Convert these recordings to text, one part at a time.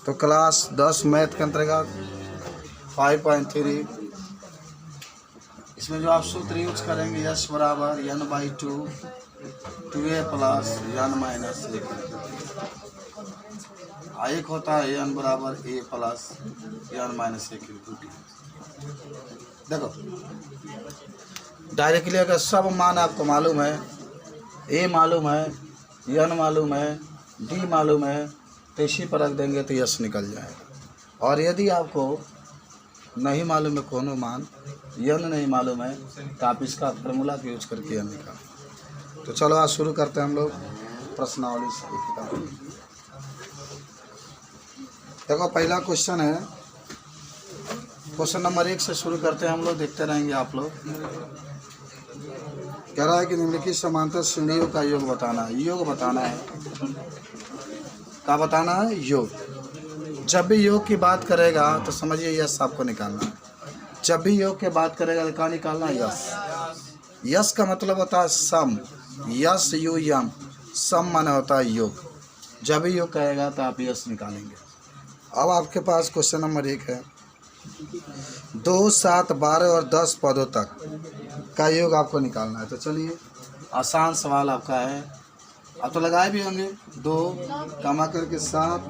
तो class 10 math के अंतर्गत 5.3 इसमें जो आप सूत्र यूज करेंगे यस बराबर n/2 2a plus n minus एक होता है n बराबर a plus n minus 1 into d. देखो डायरेक्टली अगर सब मान आपको मालूम है, a मालूम है, n मालूम है, d मालूम है, तो इसी पर रख देंगे तो यस निकल जाएगा। और यदि आपको नहीं मालूम है कोनो मान, n नहीं मालूम है, तो आप इसका फार्मूला का यूज करके n निकाल। तो चलो आज शुरू करते हैं हम लोग प्रश्नावली से किताब। देखो पहला क्वेश्चन है, क्वेश्चन नंबर 1 से शुरू करते हैं हम लोग, देखते रहेंगे आप लोग। कह रहा है कि निम्नलिखित समांतर श्रेणियों का योग बताना है। योग बताना है, क्या बताना है? योग। जब भी योग की बात करेगा तो समझिए यस आपको निकालना है। जब भी योग की बात करेगा तो क्या निकालना है? यस। यस का मतलब होता है सम, यस यू यम, सम माने होता है योग। जब भी योग कहेगा तो आप यस निकालेंगे। अब आपके पास क्वेश्चन नंबर 1 है, 2, 7, 12 और 10 पदों तक का योग आपको निकालना है। तो चलिए आसान सवाल आपका है, आप तो लगाए भी होंगे। 2 कमा करके 7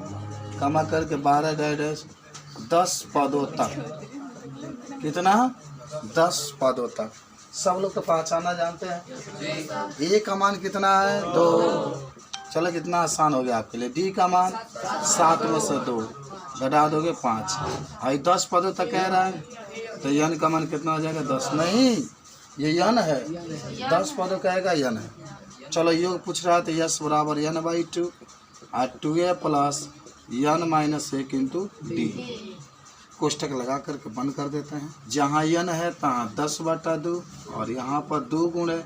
कमा करके 12 डैश 10 पदों तक। कितना? 10 पदों तक। सब लोग तो पहचाना जानते हैं। ए का मान कितना है? 2। चलो कितना आसान हो गया आपके लिए। डी का मान 7 में से 2 घटा दोगे 5। और 10 पदों तक कह रहा है तो यन का मान कितना हो जाएगा? 10। नहीं, ये यन है, 10 पदों कहेगा यन है। चलो योग पूछ रहा है तो यस बराबर n/2 और 2a plus n minus 1 into d. कोष्टक लगा करके बंद कर देते हैं। जहाँ n है तहाँ 10/2 और यहाँ पर 2 गुणे,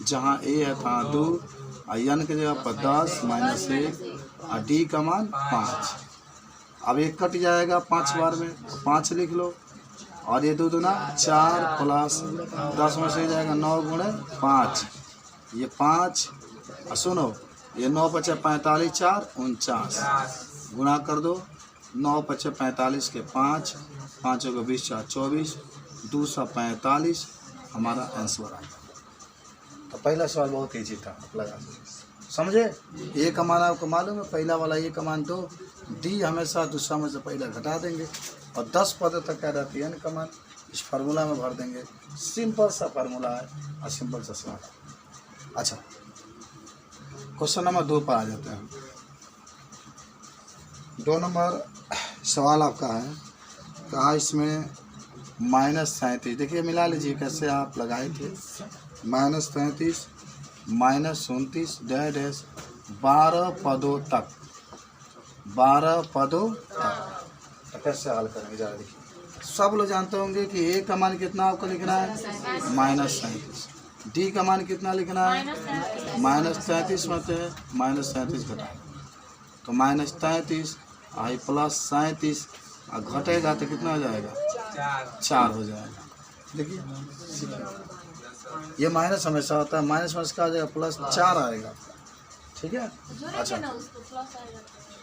जहाँ a है तहाँ 2 और n की जगह पर 10 माइनस 1 और डी का मान 5। अब एक कट जाएगा 5 बार में, 5 लिख लो। और ये 2 दूना 4 प्लस 10 में से जाएगा 9 गुणे 5, ये 5। सुनो, ये 9 × 5 = 45, 4 = 49 गुणा कर दो। 9 × 5 = 45 के 5, 5 × 20 = 24, 2 × 45 हमारा आंसर आ गया। तो पहला सवाल बहुत ईजी था, लगा समझे। ए का मान आपको मालूम है, पहला वाला ए का मान 2, डी हमेशा दूसरा में से पहला घटा देंगे और 10 पदों तक कह रहती है n का मान इस फार्मूला में भर देंगे। सिंपल सा फार्मूला है और सिंपल सा सवाल। अच्छा क्वेश्चन नंबर 2 पर आ जाते हैं। 2 नंबर सवाल आपका है, कहा इसमें -37। देखिए मिला लीजिए कैसे आप लगाए थे। -37 -29 डैश 12 पदों तक, 12 पदों तक। तो कैसे हल करेंगे जरा देखिए। सब लोग जानते होंगे कि ए का मान कितना आपको लिखना है? -37। डी का मान कितना लिखना है? -33 में से -37 घटा तो -33 आई प्लस 37 और घटेगा तो कितना हो जाएगा? 4 हो जाएगा। देखिए ये माइनस हमेशा होता है, माइनस में क्या हो जाएगा? प्लस 4 आएगा। ठीक है। अच्छा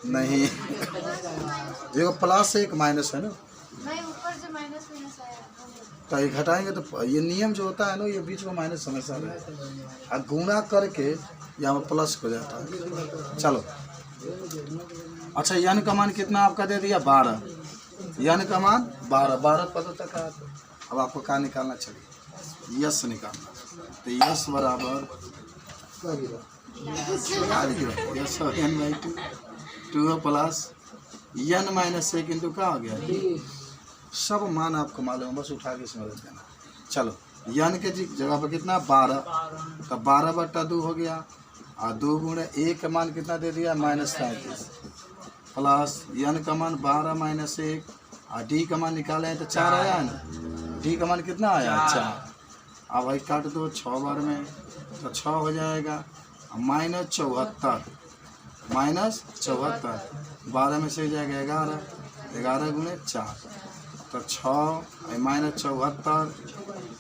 नहीं देखो प्लस 1 माइनस है ना, ऊपर से माइनस आया तो ये घटाएंगे तो ये नियम जो होता है ना, ये बीच में माइनस हमेशा रहता है और गुणा करके यहाँ प्लस हो जाता है। चलो अच्छा n का मान कितना आपका दे दिया? 12। n का मान 12 पदों तक है। अब आपको क्या निकालना? चाहिए यस निकालना। तो यस बराबर yes n/2 2 plus n minus 1 into क्या हो गया? सब मान आपको मालूम है, बस उठा के समझ देना। चलो n के जगह पर कितना? 12, तो 12/2 हो गया और 2 गुणे a का मान कितना दे दिया? -37 प्लस n का मान 12 माइनस 1 और डी का मान निकाले हैं तो 4 आया है ना। डी का मान कितना आया? 4। अब भाई काट दो 6 बार में तो 6 हो जाएगा। -74 12 में से जाएगा 11, 11 गुणे 4 तो 6 -74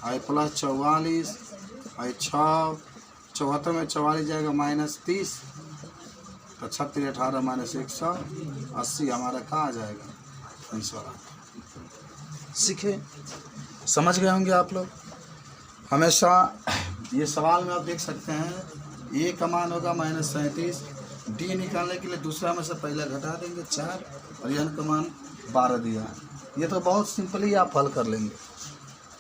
आई प्लस 44 आई 6 74 में 44 जाएगा -30 तो 36 18 माइनस 180 हमारा कहाँ आ जाएगा 308। सीखे, समझ गए होंगे आप लोग। हमेशा ये सवाल में आप देख सकते हैं ए का मान होगा -37, डी निकालने के लिए दूसरा में से पहले घटा देंगे 4 और एन का मान 12 दिया है। ये तो बहुत सिंपली आप हल कर लेंगे,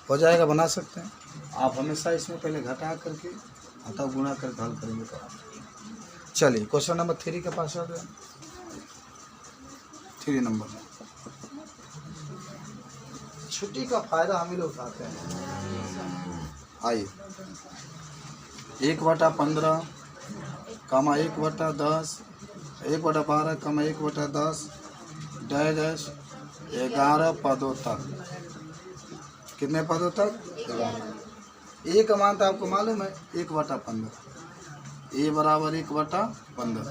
हो जाएगा, बना सकते हैं आप। हमेशा इसमें पहले घटा करके अतः गुणा करके हल करेंगे तो आप। चलिए क्वेश्चन नंबर 3 के पास आ गए। 3 नंबर, छुट्टी का फायदा हम ही लोग उठाते हैं। आइए 1/15 कमा 1/10 1/12 कमा 1/10 डैश 11 पदों तक। कितने पदों तक? 11। ए का मान तो आपको मालूम है 1/15, ए बराबर 1/15।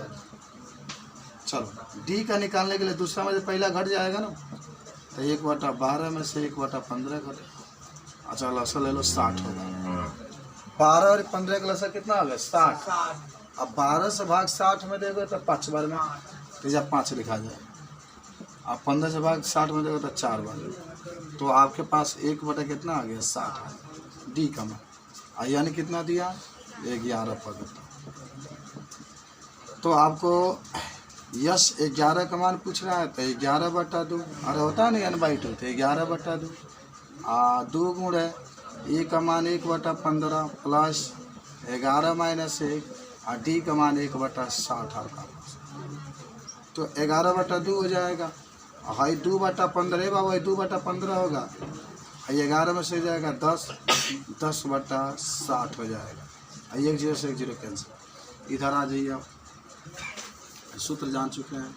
चलो डी का निकालने के लिए दूसरा में से पहला घट जाएगा ना, तो 1/12 में से 1/15 घटे। अच्छा लसा ले लो 60 होगा। 12 और 15 का लसा कितना हो गया 60। अब 12 से भाग 60 में देखो तो 5 बार में तीजा 5 लिखा जाए। आप 15 से भाग 60 में देखो तो 4 बार, तो आपके पास 1 कितना आ गया 60। डी का मान यानी कितना दिया 11 पद। तो आपको यस 11 का मान पूछ रहा है तो 11/2, अरे होता है ना n/2, तो 11/2 2 गुण है ए का मान 1/15 प्लस 11 माइनस 1 और डी का मान 1/60 आपका, तो 11/2 हो जाएगा। हाई 2/15 है बाबा, 2/15 होगा। 11 में से हो जाएगा 10/60 हो जाएगा। 1 0 से 1 0 कैंसिल। इधर आ जाइए आप, सूत्र जान चुके हैं।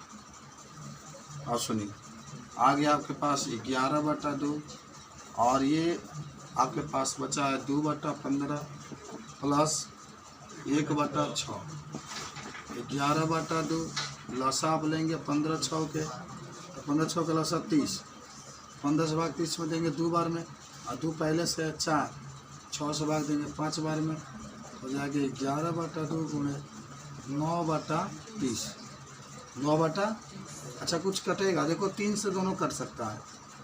और सुनिए आ गया आपके पास 11/2 और ये आपके पास बचा है 2/15 प्लस 1/6। 11/2 लसा आप लेंगे 15 6 के, 15 6 के लसा 30, 15 से भाग 30 में देंगे 2 बार में, और 2 पहले से 4, 6 से भाग देंगे 5 बार में, हो जाएगा 11/2 गुणे 9/30। 9 अच्छा कुछ कटेगा, देखो 3 से दोनों कट सकता है,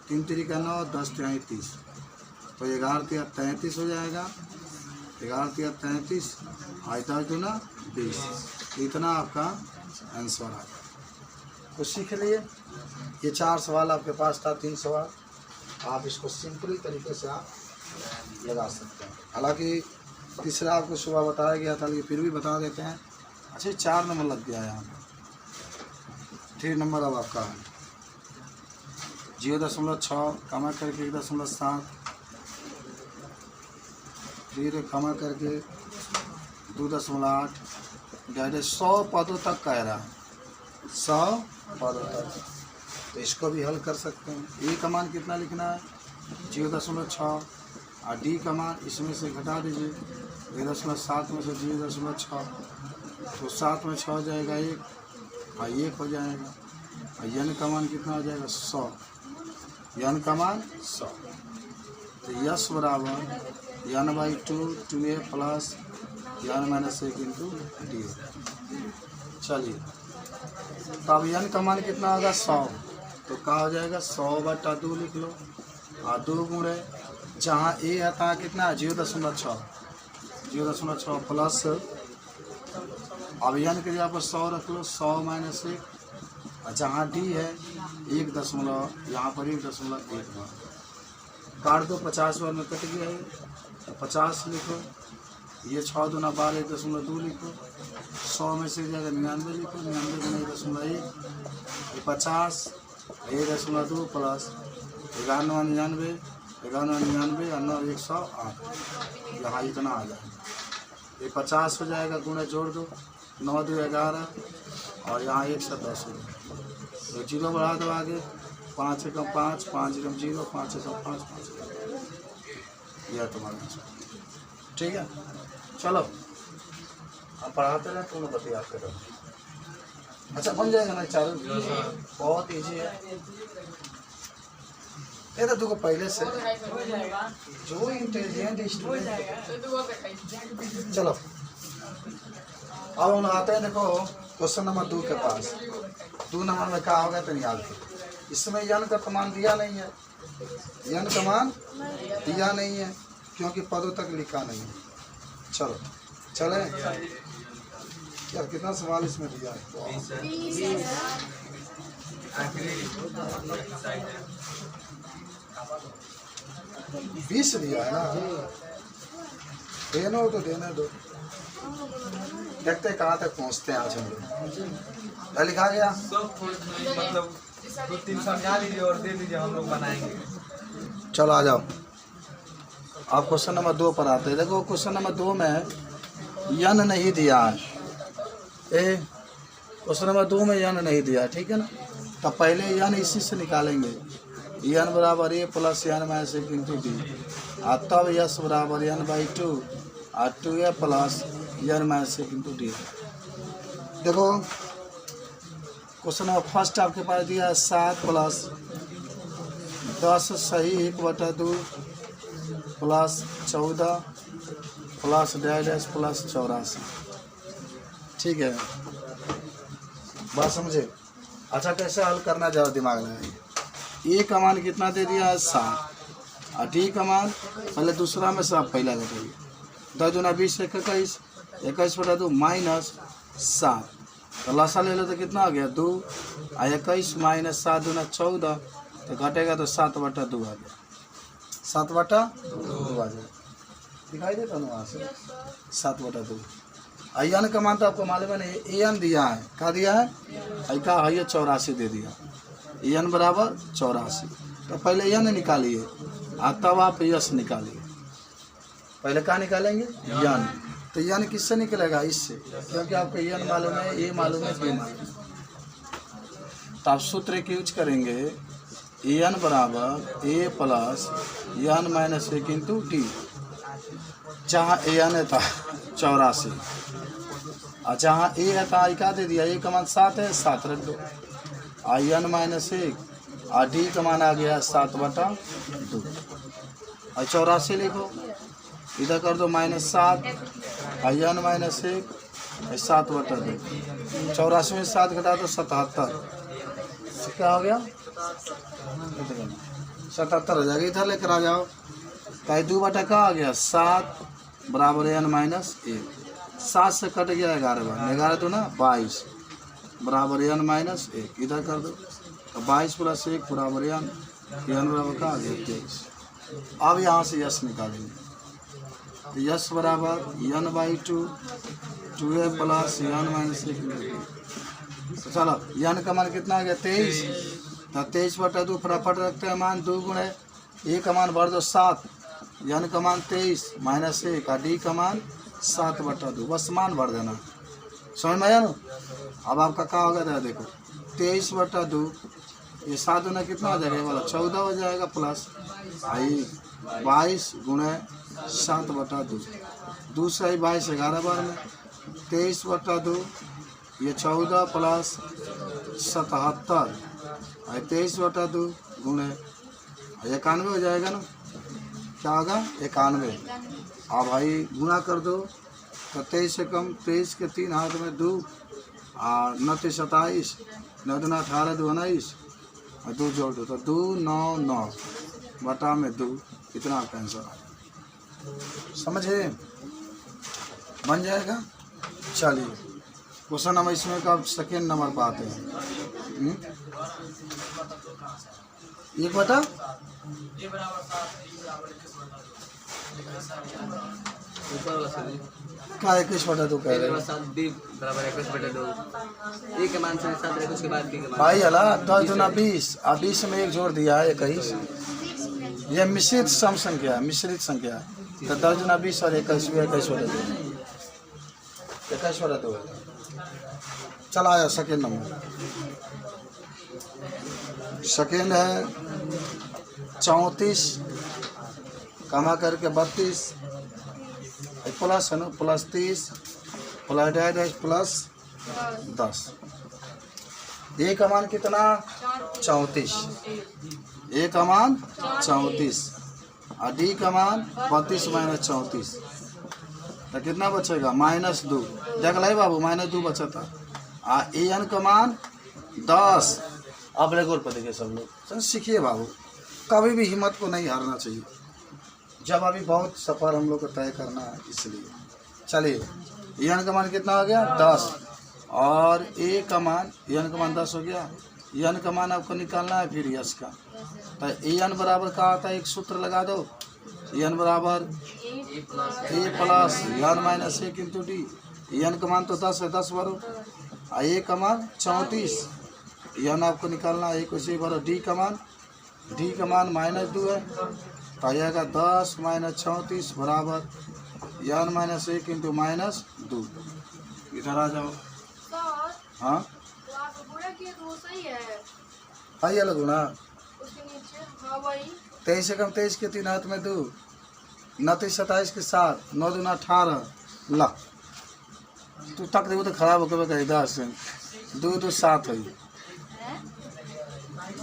3 3 का 9, 10 3 30, तो 11 3 33 हो जाएगा। 11 3 33 और 10 दूना 20, इतना आपका आंसर आ गया। कुछ सीख लिए। ये 4 सवाल आपके पास था, 3 सवाल आप इसको सिंपली तरीके से आप लगा सकते हैं। हालांकि तीसरा आपको सुबह बताया गया था, लेकिन फिर भी बता देते हैं। अच्छा 4 नंबर लग गया है यहाँ पर। 3 नंबर अब आपका है 0.6 कमा करके 1.7, फिर कमा करके 2.8 डायरेक्ट 100 पदों तक कह रहा है, 100 पदों तक। तो इसको भी हल कर सकते हैं। ए का मान कितना लिखना है 0.6 और डी का मान इसमें से घटा दीजिए 1.7 में से 0.6, तो 7 में 6 हो जाएगा 1 और 1 हो जाएगा। और यन का मान कितना हो जाएगा 100, यन का मान 100। तो यस बराबर n/2 2a plus n-1 into D. चलिए तो अब n का मान कितना होगा 100, तो क्या हो जाएगा 100/2 लिख लो, और 2 गुणे जहाँ ए आता है कितना है 0.6 प्लस, अब n के जगह पर 100 रख लो, 100 माइनस 1, और जहाँ डी है 1 दशमलव, यहाँ पर 1.1 बार काट दो, 50 बार में कट गया है, तो 50 लिखो, ये 6 दूना 12 1.2 लिखो, 100 में से जगह 99 लिखो, 99 गुना 1.1, 50 1.2 प्लस 11 99 99 और 9 108, यहाँ इतना आ जाएगा। ये 50 हो जाएगा, गुणे जोड़ दो, 9 2 11 और यहाँ 110 हो जाएगा, तो 0 बढ़ा दो आगे, 5 एकम 5 5 एकम 0 5 एकम 5 5, यह तुम्हारा आंसर। ठीक है, चलो अब पढ़ाते रहे, तुम बतियाते रहो। अच्छा बन जाएगा ना चारों, बहुत ईजी है ये तो। तुमको पहले से जो इंटेलिजेंट स्टूडेंट, चलो अब हम आते हैं। देखो क्वेश्चन नंबर 2 के पास 2 नंबर में क्या होगा तो निकाल के। इसमें यन का तो मान दिया नहीं है, यन का मान दिया नहीं है क्योंकि पदों तक लिखा नहीं है। चलो चले यार, कितना सवाल इसमें दिया है? 20 दिया है ना। देना हो तो देने दो, देखते कहाँ तक पहुँचते हैं आज हम लोग। क्या लिखा गया? मतलब 2-3 समझा लीजिए और दे दीजिए, हम लोग बनाएंगे। चलो आ जाओ, आप क्वेश्चन नंबर 2 पर आते हैं। देखो क्वेश्चन नंबर 2 में यन नहीं दिया है। क्वेश्चन नंबर 2 में यन नहीं दिया है, ठीक है ना। तब पहले यन इसी से निकालेंगे, यन बराबर a plus n minus 1 into d, और तब यस बराबर यन बाई 2 और 2a plus n minus 1 into d. देखो क्वेश्चन नंबर फर्स्ट आपके पास दिया है 7 प्लस 10 सही 1/2 प्लस 14 प्लस डैश प्लस 84। ठीक है, बात समझे? अच्छा कैसे हल करना ज़्यादा दिमाग लगाइए। ए का मान कितना दे दिया है 7, और डी का मान पहले दूसरा में सब पहला घटाइए। 10 दूना 20 21 21/2 माइनस 7, तो लसा ले लो तो कितना आ गया 2, और 21 माइनस 7 दूना 14, तो घटेगा तो 7/2 आ गया, 7/2 आ जाएगा। दिखाई देता ना वहाँ से 7/2। अन का मान तो आपको मालूम है नहीं, एन दिया है, क्या दिया है? का है 84 दे दिया, एन बराबर 84। तो पहले एन निकालिए और तब आप यस निकालिए। पहले क्या निकालेंगे? यन। तो यन किससे निकलेगा? इससे, क्योंकि आपको एन मालूम है, ए मालूम है, बी मालूम है। तो आप सूत्र एक यूज करेंगे, एन बराबर a plus n minus 1 into t, जहाँ एन है था 84 और जहाँ ए है था क्या दे दिया? ए का मान 7 है, 7 रख दो, आई एन माइनस 1 और डी का मान आ गया 7/2 और 84 लिखो, इधर कर दो -7 आई एन माइनस 1 7/2। 84 में 7 घटा दो 77, क्या हो गया? 77 हो जाएगा। इधर लेकर आ जाओ, तो 2 का आ गया 7 बराबर एन माइनस 1, 7 से कट गया 11 बार, 11 तो ना 22 बराबर एन माइनस 1, इधर कर दो, तो 22 प्लस 1 बराबर एन बराबर का आ गया 23। अब यहाँ से यस निकालेंगे, तो यस बराबर n by 2 2a plus n minus 1। तो चलो एन का मान कितना आ गया 23, तो 23/2 फटाफट रखते हैं मान, 2 गुणे ए का मान भर दो 7, एन का मान 23 माइनस 1 और डी का मान 7/2, बस मान भर देना। समझ में आया ना? अब आपका क्या होगा था? देखो 23/2, ये 7 गुना कितना हो जाएगा? ये वाला 14 हो जाएगा, प्लस आई 22 गुणे 7/2, 2 से 22 11 बार में 23/2, ये 14 प्लस 77 और 23/2 गुणे 91 हो जाएगा ना। क्या होगा? 91। अब भाई गुना कर दो, तो 23 से कम 23 के 3 हाथ में 2 और 9 3 27, 9 दूना 18 2 19 और 2 जोड़ दो, तो 2 9 9 बटा में 2, इतना आपका आंसर आएगा। समझे? बन जाएगा। चलिए क्वेश्चन नंबर इसमें का सेकेंड नंबर पर आते हैं। 1 बटा क्या 21/2 कह रहे हैं भाई? अला 10 दूना 20 और 20 में 1 जोड़ दिया है 21। यह मिश्रित सम संख्या है, मिश्रित संख्या है, तो 10 दूना 20 और 21 21/2। चला आया सेकेंड नंबर। सेकेंड है 34 कमा करके 32 प्लस है ना, प्लस 30 प्लस डैश प्लस 10। ए का मान कितना? 34, ए का मान 34 और डी का मान 32 माइनस 34, तो कितना बचेगा? -2। देख लाई बाबू, -2 बचा था ए एन का मान 10। अब रेगोल पर देखिए सब लोग, चल सीखिए बाबू, कभी भी हिम्मत को नहीं हारना चाहिए। जब अभी बहुत सफ़र हम लोग को तय करना है, इसलिए चलिए। ए एन का मान कितना हो गया 10, और ए का मान, ए एन का मान 10 हो गया। ए एन का मान आपको निकालना है फिर यस का, तो ए एन बराबर क्या आता है, एक सूत्र लगा दो, ए एन बराबर a plus n minus 1 into d. A n का मान तो 10 है, 10 भरो, और ए का मान 34, एन आपको निकालना है, एक उसी भरो। डी का मान -2 है, तो आएगा 10 माइनस 34 बराबर एन माइनस 1 इंटू -2। इधर आ जाओ। सर हाँ तो आप गुणा किए तो वो सही है, आइए लो गुणा, उसके नीचे हाँ वही 23 से कम 23 के 3 हाथ में 2, 29 27 के 7, 9 दूना 18। ला तू तक देबो तो खराब होकर कही 10 2 2 7 है,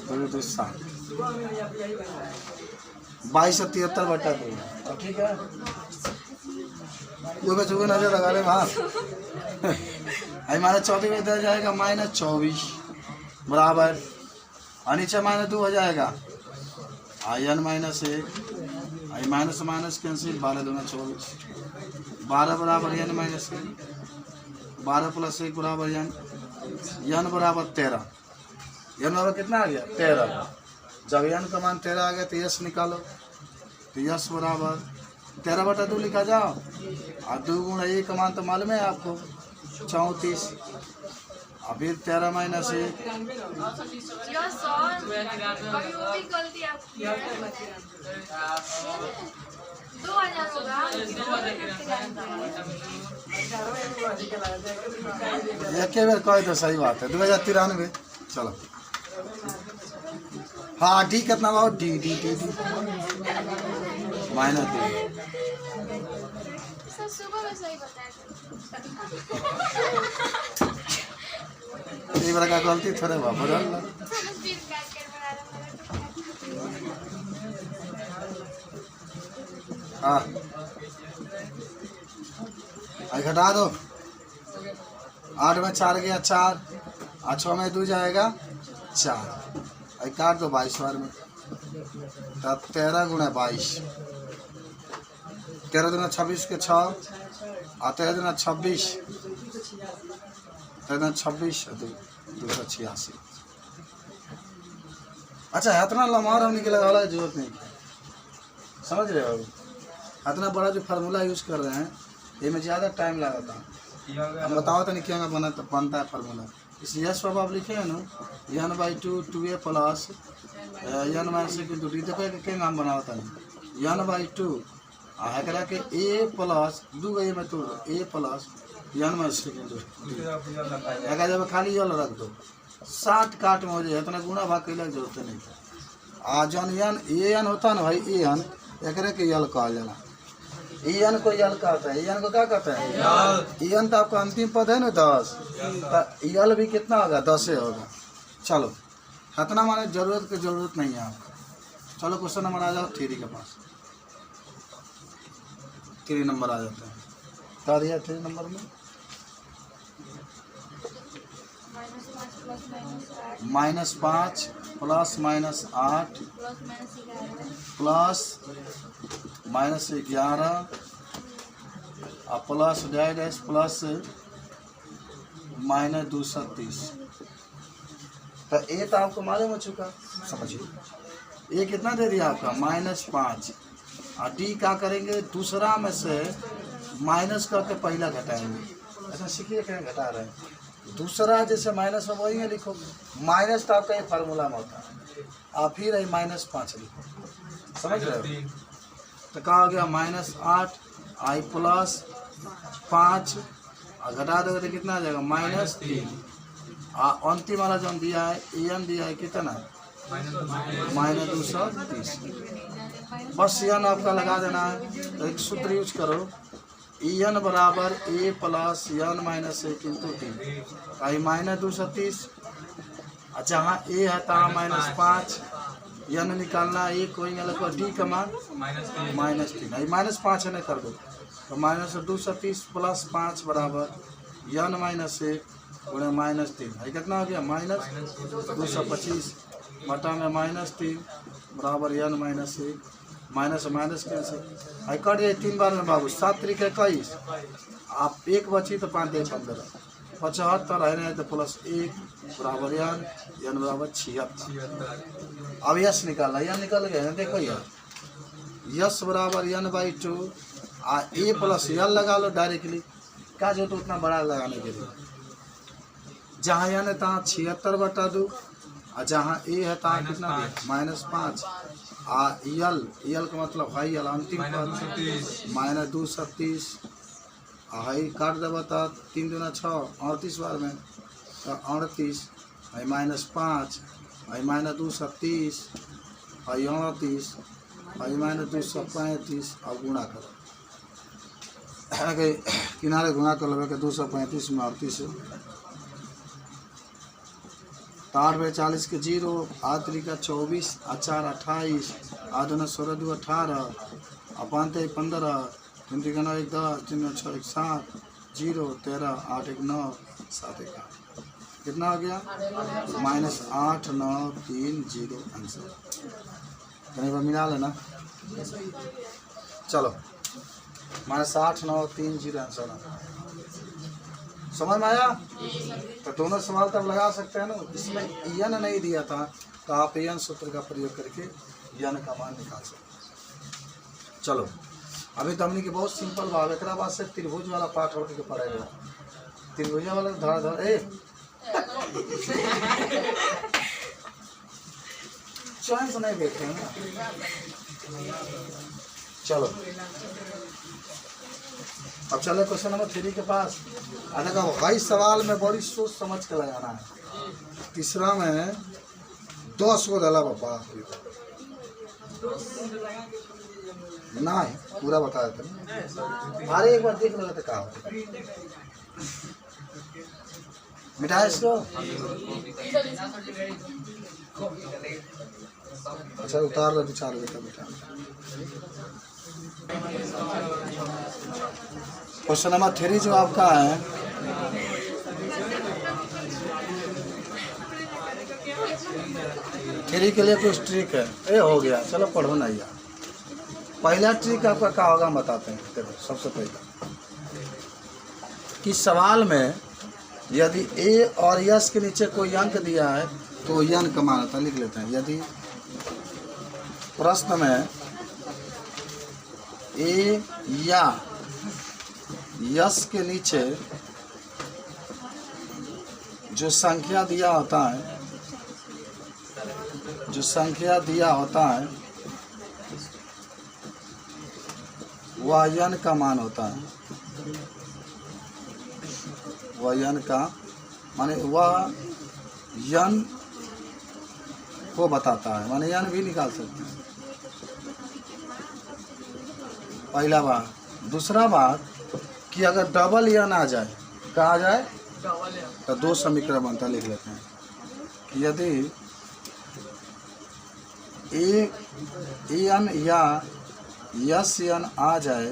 2 2 7 22 से 73 बटा 2, तो ठीक है। वो बच्चों को नजर लगा ले वहाँ। हमारा 34 में इधर जाएगा -24 बराबर, और नीचे -2 हो जाएगा, एन माइनस 1, आई माइनस माइनस कैंसिल, 12 दूना 24, 12 बराबर एन माइनस 1, 12 प्लस 1 बराबर एन बराबर 13। एन बराबर कितना आ गया 13। जब एन का मान 13 आ गया तो यस निकालो, तो यस बराबर 13 बटा 2 लिखा जाओ, और 2 गुणा 1 का मान तो मालूम है आपको 34, और फिर 13 माइनस 1, यस सर कभी वो भी गलती आपकी है, 2000 होगा। एक बार कहे तो सही बात है, 2093। चलो हाँ डी कितना भाव, डी -2 सर सुबह में सही बताया ये बड़ा का गलती थोड़े बा बदल ला। फिर कैट बना रहा हाँ आई घटा दो, 8 में 4 गया 4, और 6 में 2 जाएगा 4, आई काट दो 22 बार में, तब 13 गुणा 22, 13 दूना 26 के 6, और 13 दूना 26, 13 26 286। अच्छा इतना लम्हा हमने के लगा वाला जरूरत नहीं, समझ रहे हो। इतना बड़ा जो फार्मूला यूज़ कर रहे हैं इसमें ज़्यादा टाइम लगता है। हम बताओ तो नहीं क्या बनता है फार्मूला। इस यस पर आप लिखे हैं ना n/2 2a plus n minus 1 into d, देखो क्या नाम बना होता है n/2 एकरा के a प्लस 2 ए में तोड़ a plus n minus 1 into D, एक जब खाली यल रख दो 60 काट में हो जाए, इतना गुणा भाग कैला जरूरत नहीं। आ जौन एन होता है ना भाई, एन एकरे के यल कहल जाला, एन को यल कहता है, एन को क्या कहता है एन, तो आपका अंतिम पद है ना 10, तो यल भी कितना होगा 10 होगा। चलो इतना माने जरूरत की जरूरत नहीं है आपको। चलो क्वेश्चन नंबर आ जाओ 3 के पास, 3 नंबर आ जाता है, बता दिया 3 नंबर में -5 प्लस -8 प्लस -11 और प्लस डैश प्लस -230। तो ए तो आपको मालूम हो चुका, समझिए ए कितना दे दिया आपका -5, और डी क्या करेंगे दूसरा में से माइनस करके पहला घटाएंगे। ऐसा सीखिए क्या घटा रहे हैं, दूसरा जैसे माइनस में वही है लिखो, माइनस तो आपका ये फार्मूला में होता है, और फिर ये -5 लिखो, समझ रहे हो। तो क्या हो गया -8 आई प्लस 5, और घटा दोगे तो कितना आ जाएगा -3, और अंतिम वाला जो दिया है एन दिया है कितना -230। बस एन आपका लगा देना है, तो एक सूत्र यूज करो, एन बराबर a plus n minus 1 into d, I -230, जहाँ ए है तहाँ -5, एन निकालना ए कोई लगभग डी का मान -3, आई -5 है नहीं कर दो, तो -230 प्लस 5 बराबर एन माइनस 1 गुणे -3 है कितना हो गया -225 बटा में -3 बराबर n -1 माइनस माइनस कैंसिल है कट जाए 3 बार में बाबू 7 3 21 आप एक बची तो 5 15 75 है तो +1 बराबर n बराबर 76। अब यस निकालना यह निकल गया ना देखो यार यस बराबर n/2 आ a + l लगा लो डायरेक्टली क्या जो तो उतना बड़ा लगाने के लिए जहाँ n है तहाँ 76/2 और जहाँ a है तहाँ कितना दिया -5 आ यल का मतलब हाई यल अंतिम पद -230 हाई काट देव तो 3 दूना 6 38 बार में तो 38 है -5 है -230 है 38 है -235 अब गुणा करो किनारे गुणा कर लो के 235 में 38 तो 8 × 40 के 0 8 3 का 24 और 4 28 8 2 16 2 18 5 15 3 3 9 1 10 3 9 6 1 7 0 13 8 1 9 7 1 8 कितना हो गया -8 9 3 0 आंसर कहीं पर मिला लेना चलो -8 9 3 0 आंसर समझ में आया। तो दोनों सवाल तब लगा सकते हैं ना इसमें n नहीं दिया था तो आप n सूत्र का प्रयोग करके n का मान निकाल सकते। चलो अभी तो हमने की बहुत सिंपल भाव एक बाद से त्रिभुज वाला पाठ होकर के पड़ेगा त्रिभुज वाला धड़ धड़ चैन से नहीं बैठे हैं। चलो अब चलो क्वेश्चन नंबर 3 के पास। देखो भाई सवाल में बड़ी सोच समझ के लगाना है। तीसरा में 10 को डाला बाबा नहीं पूरा बताया था अरे एक बार देख लो तो क्या होता मिठाई इसको अच्छा उतार लो 4 बेटा बेटा। क्वेश्चन नंबर 3 जो आपका है थ्री के लिए कुछ ट्रिक है ये हो गया चलो पढ़ो ना यार। पहला ट्रिक आपका क्या होगा हम बताते हैं। देखो सबसे पहले कि सवाल में यदि ए और यस के नीचे कोई अंक दिया है तो यन का मान होता है लिख लेते हैं। यदि प्रश्न में ए या यस के नीचे जो संख्या दिया होता है वह यन का मान होता है। वह यन का माने वह यन को बताता है माने यन भी निकाल सकते हैं। पहला बात। दूसरा बात कि अगर डबल यन आ जाए क्या आ जाए तो 2 समीकरण बनता लिख लेते हैं कि यदि ए एन या यस एन आ जाए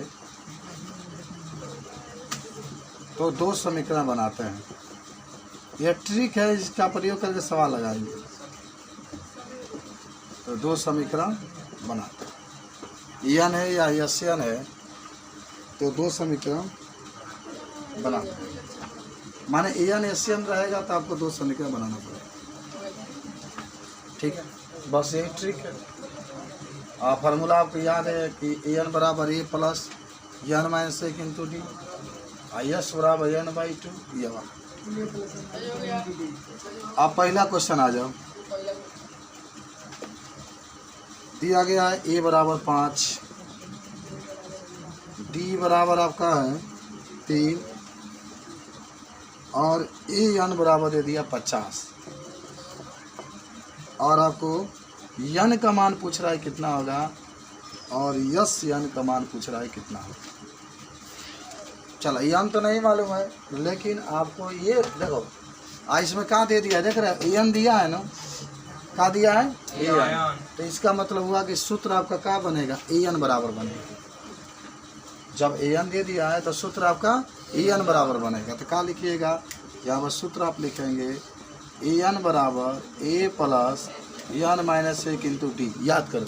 तो 2 समीकरण बनाते हैं। यह ट्रिक है इसका प्रयोग करके सवाल लगाएंगे तो 2 समीकरण बनाते हैं। एन है या यस एन है तो 2 समीकरण बनाते हैं माने एन एस एन रहेगा तो आपको 2 समीकरण बनाना पड़ेगा। ठीक है बस यही ट्रिक है। फार्मूला आपको याद है कि एन बराबर a plus n minus 1 into d s बराबर n/2 ये वाला। अब पहला क्वेश्चन आ जाओ। दिया गया है ए बराबर 5 डी बराबर आपका है 3 और ए एन बराबर दे दिया 50 और आपको यन का मान पूछ रहा है कितना होगा और यस यन का मान पूछ रहा है कितना होगा। चलो यन तो नहीं मालूम है लेकिन आपको ये देखो इसमें क्या दे दिया है देख रहे हैं एन दिया है ना क्या दिया है एन तो इसका मतलब हुआ कि सूत्र आपका क्या बनेगा एन बराबर बनेगा। जब एन दे दिया है तो सूत्र आपका एन बराबर बनेगा तो क्या लिखिएगा यहाँ पर सूत्र आप लिखेंगे ए एन बराबर ए प्लस एन माइनस एक इंटू डी। याद करो,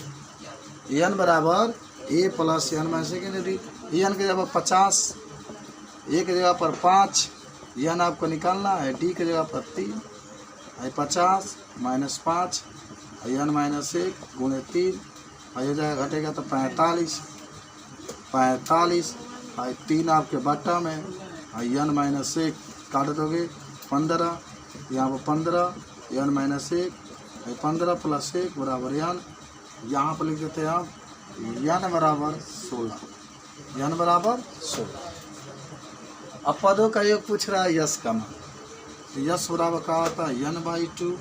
एन बराबर ए प्लस एन माइनस एक इंटू डी। एन की जगह पर 50, ए की जगह पर 5, एन आपको निकालना है, डी की जगह पर 3, 50 माइनस 5 एन माइनस 1 गुणे 3, हो जाएगा घटेगा तो 45, 3 आपके बट्टा में, एन माइनस 1 काट दोगे 15, यहाँ पर 15 एन माइनस 1, 15 प्लस 1 बराबर एन। यहाँ पर लिख देते हैं आप एन बराबर 16, एन बराबर 16। अब पदों का योग पूछ रहा है यश का मान, तो यश बराबर क्या होता है n/2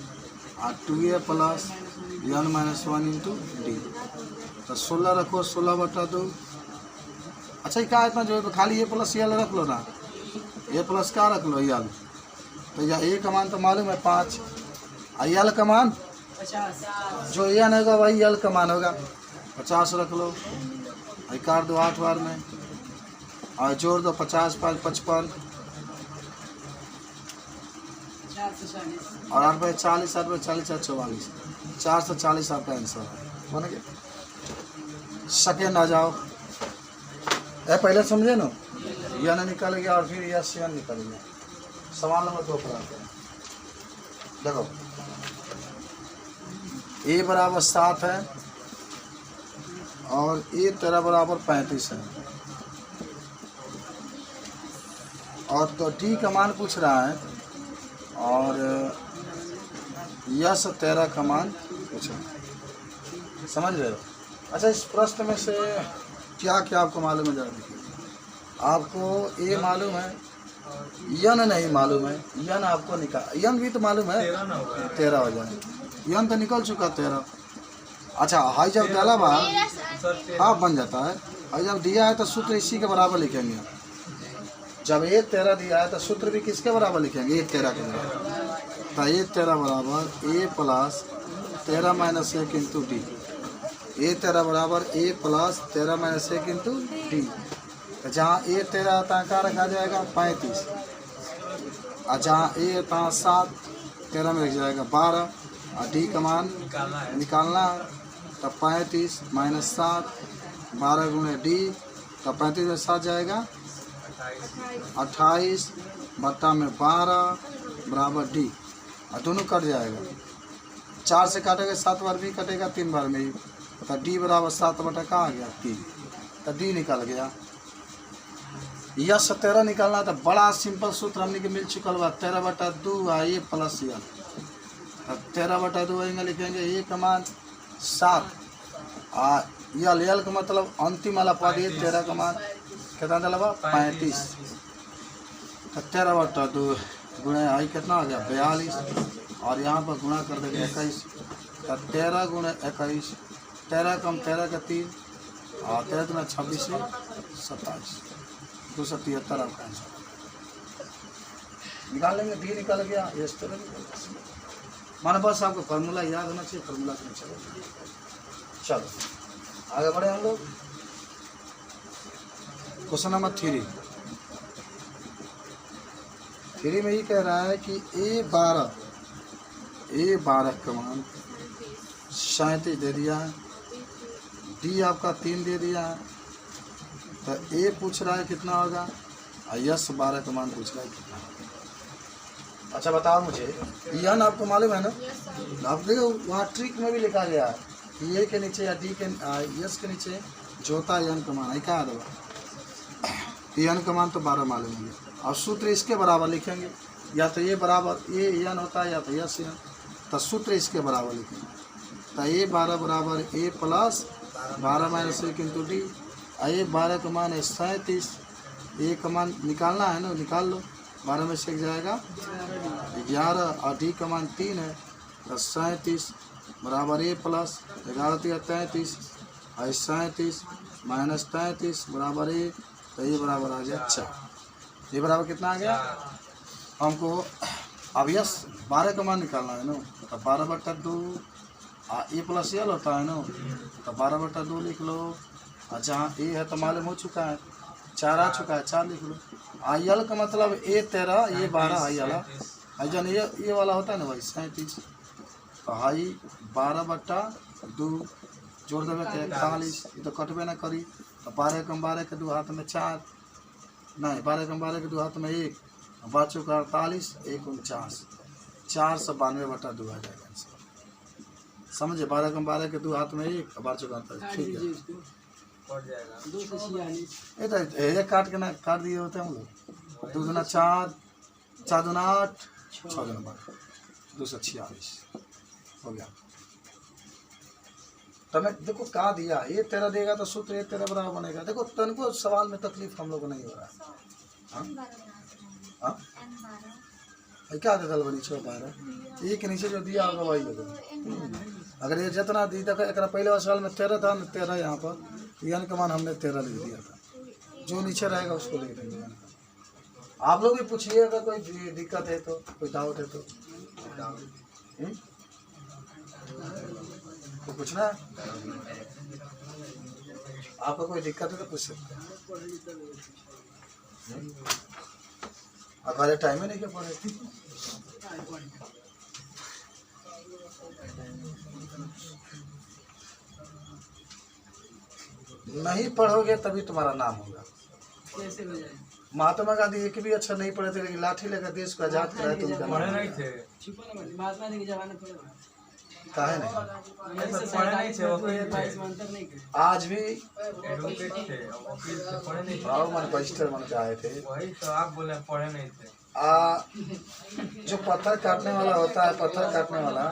और 2a plus n minus 1 into d. तो 16 रखो, 16/2। अच्छा ये क्या इतना जो खाली ए प्लस यल रख लो ना, ए प्लस क्या रख लो यल। तो या ए का मान तो मालूम है 5, और यल का मान जो एन होगा वही यल का मान होगा, 50 रख लो, काट दो 8 बार में और जोड़ दो 50 5 55 और 8 बाई 40, 8 बाई 40 44, 440 आपका आंसर है। बन गया। सेकेंड आ जाओ, पहले समझे ना, यह ना निकल गया और फिर यह सी निकल गया। सवाल नंबर 2 पर आते हैं। देखो ए बराबर 7 है और ए तेरा बराबर 35 है, और तो डी का मान पूछ रहा है और यश 13 का मान पूछ रहा है। समझ रहे हो? अच्छा इस प्रश्न में से क्या क्या आपको मालूम है? जरा देखिए, आपको ए मालूम है, यन नहीं मालूम है, यन आपको निकाल, यन भी तो मालूम है 13 हो जाए, यन तो निकल चुका 13। अच्छा हाई जब डाला बा हाफ बन जाता है, और जब दिया है तो सूत्र इसी के बराबर लिखेंगे। जब ए 13 दिया है तो सूत्र भी किसके बराबर लिखेंगे? ए 13 के बराबर। तो ए 13 बराबर a plus 13 minus 1 into d. ए 13 बराबर a plus 13 minus 1 into D. जहाँ ए 13 आता है क्या रखा जाएगा? 35, और जहाँ ए आता है 7, 13 में रख जाएगा 12, और डी का मान निकालना है। तो 35 माइनस 7 12 गुणे डी, तो 35 में 7 जाएगा 28 बट्टा में 12 बराबर डी, और दोनों कट जाएगा। 4 से काटेगा 7 बार भी कटेगा, 3 बार में ही। तो डी बराबर 7 बटा का आ गया 3, तो डी निकल गया। यह 17 निकालना था, बड़ा सिंपल सूत्र हमने के मिल चुकल बा, 13/2 ए प्लस यल। 13/2 आएंगे लिखेंगे ए का मान 7, और यल का मतलब अंतिम वाला पद है 13 का मान कितना दिला बा? 35। तो 13/2 गुणे आई कितना आ गया? 42, और यहाँ पर गुणा कर देंगे 21। तो 13 गुणे 21, 13 कम 13 का 3, और 13 गुना 26 से 27, 273 आपका आंसर निकाल लेंगे। डी निकल गया, ये इस तरह निकल गया। माना बस आपको फार्मूला याद होना चाहिए, फार्मूला के नीचे। चलो आगे बढ़े हम लोग। क्वेश्चन नंबर 3 में ये कह रहा है कि ए 12 का मान 37 दे दिया है, डी आपका 3 दे दिया है। तो ए पूछ रहा है कितना होगा, और यस 12 का मान पूछ रहा है कितना होगा। अच्छा बताओ मुझे, यन आपको मालूम है ना? आप देखो वहाँ ट्रिक में भी लिखा गया है कि ए के नीचे या डी के यस के नीचे जोता यन का मान है क्या दबा, यन का मान तो 12 मालूम है, और सूत्र इसके बराबर लिखेंगे। या तो ये बराबर ए एन होता है, या तो यस एन, तो सूत्र इसके बराबर लिखेंगे। तो ए 12 बराबर a plus 12 minus 1 into d. ए 12 का मान है 37, ए का मान निकालना है ना, निकाल लो। 12 में से 1 जाएगा 11, और डी का मान 3 है। तो 37 बराबर ए प्लस 11 33, और 37 माइनस 33 बराबर ए। तो ये बराबर आ गया 4। ये बराबर कितना आ गया हमको? अब यस 12 का मान निकालना है ना, तो 12/2 ए प्लस यल होता है ना, तो 12/2 लिख लो। और जहाँ ए है तो मालूम हो चुका है 4 आ चुका है, 4 लिख लो। आई एल का मतलब ए 13, ये 12 आई वाला, जन ये वाला होता है ना भाई 37, तो हाई 12/2 जोड़ देवे के 41, ये तो कटबे ना करी, तो 12 कम 12 के 2 हाथ में 4, नहीं 12 कम 12 के 2 हाथ में 1, बच चुका 48, 1 49, 492/2 आ जाएगा आंसर। समझे, 12 कम 12 के 2 हाथ में 1, बच चुका 48, ठीक है। पड़ जाएगा 246। ये तो ये काट के ना काट दिए होते हैं हम लोग। 2 दूना 4, 4 दूना 8, 6 दूना 12, 246 हो गया। तो मैं देखो का दिया, ये 13 देगा तो सूत्र ये 13 बराबर बनेगा। देखो तनको सवाल में तकलीफ हम लोग को नहीं हो रहा है। हाँ क्या दे दल बनी 6 12, ये के नीचे जो दिया होगा वही लगेगा। अगर ये जितना दी तक एक पहले वाले सवाल में 13 था ना, 13 यहाँ पर यानी का मान हमने 13 लिख दिया था, जो नीचे रहेगा उसको लिख देंगे। आप लोग भी पूछिए अगर कोई दिक्कत है तो, कोई डाउट है तो। तो पूछना है, आपको कोई दिक्कत है तो पूछ सकते हैं। हमारे टाइम में नहीं क्या पढ़े थे। नहीं पढ़ोगे तभी तुम्हारा नाम होगा। कैसे हो जाए? महात्मा गांधी एक भी अच्छा नहीं पढ़े थे, लेकिन लाठी लेकर देश को आजाद कराया तो उनका पढ़े नाम नहीं थे। छुपा ना मत, महात्मा जी के जमाने थोड़े काहे नहीं। पढ़े नहीं थे, वकील थे। 22 में अंतर नहीं करे। आज भी एडवोकेट थे, वकील थे, पढ़े नहीं थे। भाव मन बजिस्टर मन के आए थे। वही तो आप बोले पढ़े नहीं थे। जो पत्थर काटने वाला होता है, पत्थर काटने वाला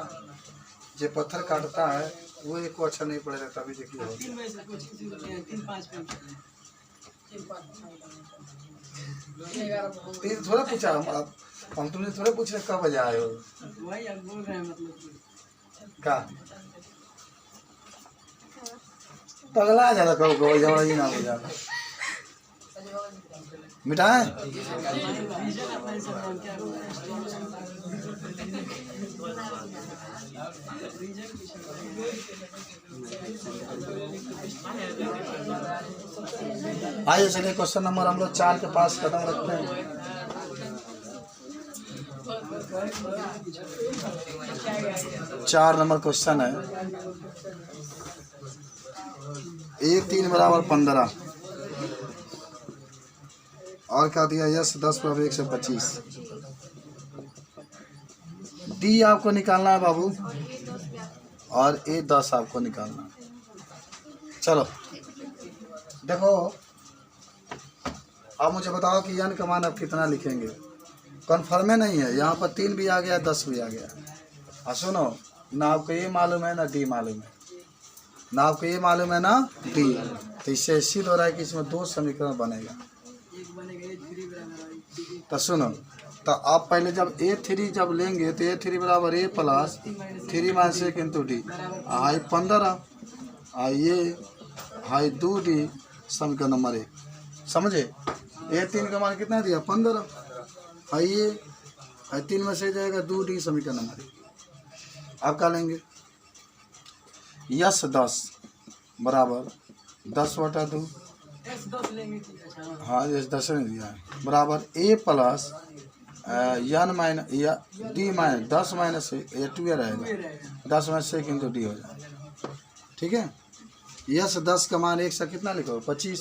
जो पत्थर काटता है वो एक को अच्छा नहीं पड़ेगा, तभी देखिए होगा। 3 बजे से कोचिंग शुरू किया, 3-5 पे ये थोड़ा पूछा हम तुमने थोड़ा पूछ रहे कब बजे आए हो, वही आप बोल रहे हैं मतलब का पगला जा रहा कहो कहो जब ही ना हो जाता मिठाई। रीजन अपना सब नाम क्या आइए चलिए क्वेश्चन नंबर हम लोग 4 के पास कदम रखते हैं। चार नंबर क्वेश्चन है, 1 3 बराबर 15 और क्या दिया, यस 10 बराबर 125। डी आपको निकालना है बाबू और ए 10 आपको निकालना है। चलो देखो अब मुझे बताओ कि यन का मान आप कितना लिखेंगे। कन्फर्म है नहीं है, यहाँ पर 3 भी आ गया 10 भी आ गया। और सुनो ना आपको ये मालूम है ना डी मालूम है, ना आपको ये मालूम है ना डी, तो इससे सिद्ध हो रहा है कि इसमें 2 समीकरण बनेगा। एक बनेगा A3 बराबर तो सुनो, तो आप पहले जब A3 जब लेंगे तो A3 बराबर A plus 3 minus 1 into D, high 15 ये हाई 2D समीकरण नंबर 1। समझे, A3 का मान कितना दिया 15, आइए 3 में से जाएगा 2D समीकरण नंबर 1। आप क्या लेंगे, यस 10 बराबर 10/2, S10 लेंगे कि अच्छा हाँ ये 10 नहीं दिया है, बराबर A प्लस यन माइनस या डी माइनस 10 माइनस ये 2 रहेगा, 10 में से 1 इंटू डी हो जाएगा। ठीक है, यस 10 का मान 1 से कितना लिखो 25,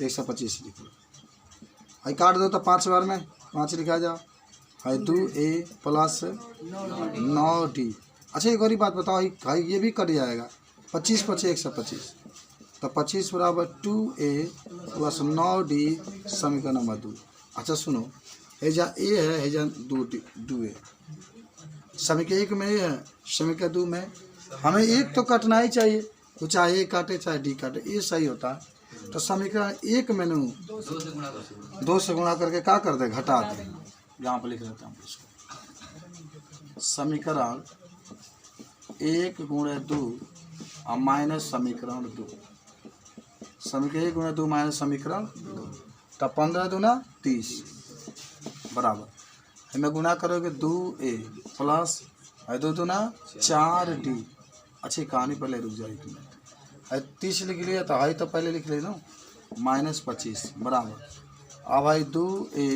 125 लिखो। हाई काट दो तो 5 बार में 5 लिखा जाओ, हाई 2A प्लस 9D। अच्छा एक और बात बताओ, हाई ये भी कट जाएगा, 25 × 125, तो 25 बराबर 2A प्लस 9D समीकरण नंबर 2। अच्छा सुनो, हेजा ए है, हेजा 2A, समीकरण 1 में ए है, समीकरण 2 में हमें एक तो कटना ही चाहिए, तो चाहे ए काटे चाहे डी काटे, ये सही होता है। तो समीकरण 1 में 2 से गुणा करके क्या कर दे, घटा दे। यहाँ पर लिख लेते हैं हम इसको, समीकरण 1 × 2 और माइनस समीकरण 2, समीकरण 1 × 2 माइनस समीकरण 2, तब 15 दूना 30 बराबर, हमें गुना करोगे 2A प्लस 2 दूना 4D। अच्छी कहानी पहले रुक जाए 1 मिनट, 30 लिख लिया तो हाई तो पहले लिख ले ना, माइनस 25 बराबर। अब भाई 2a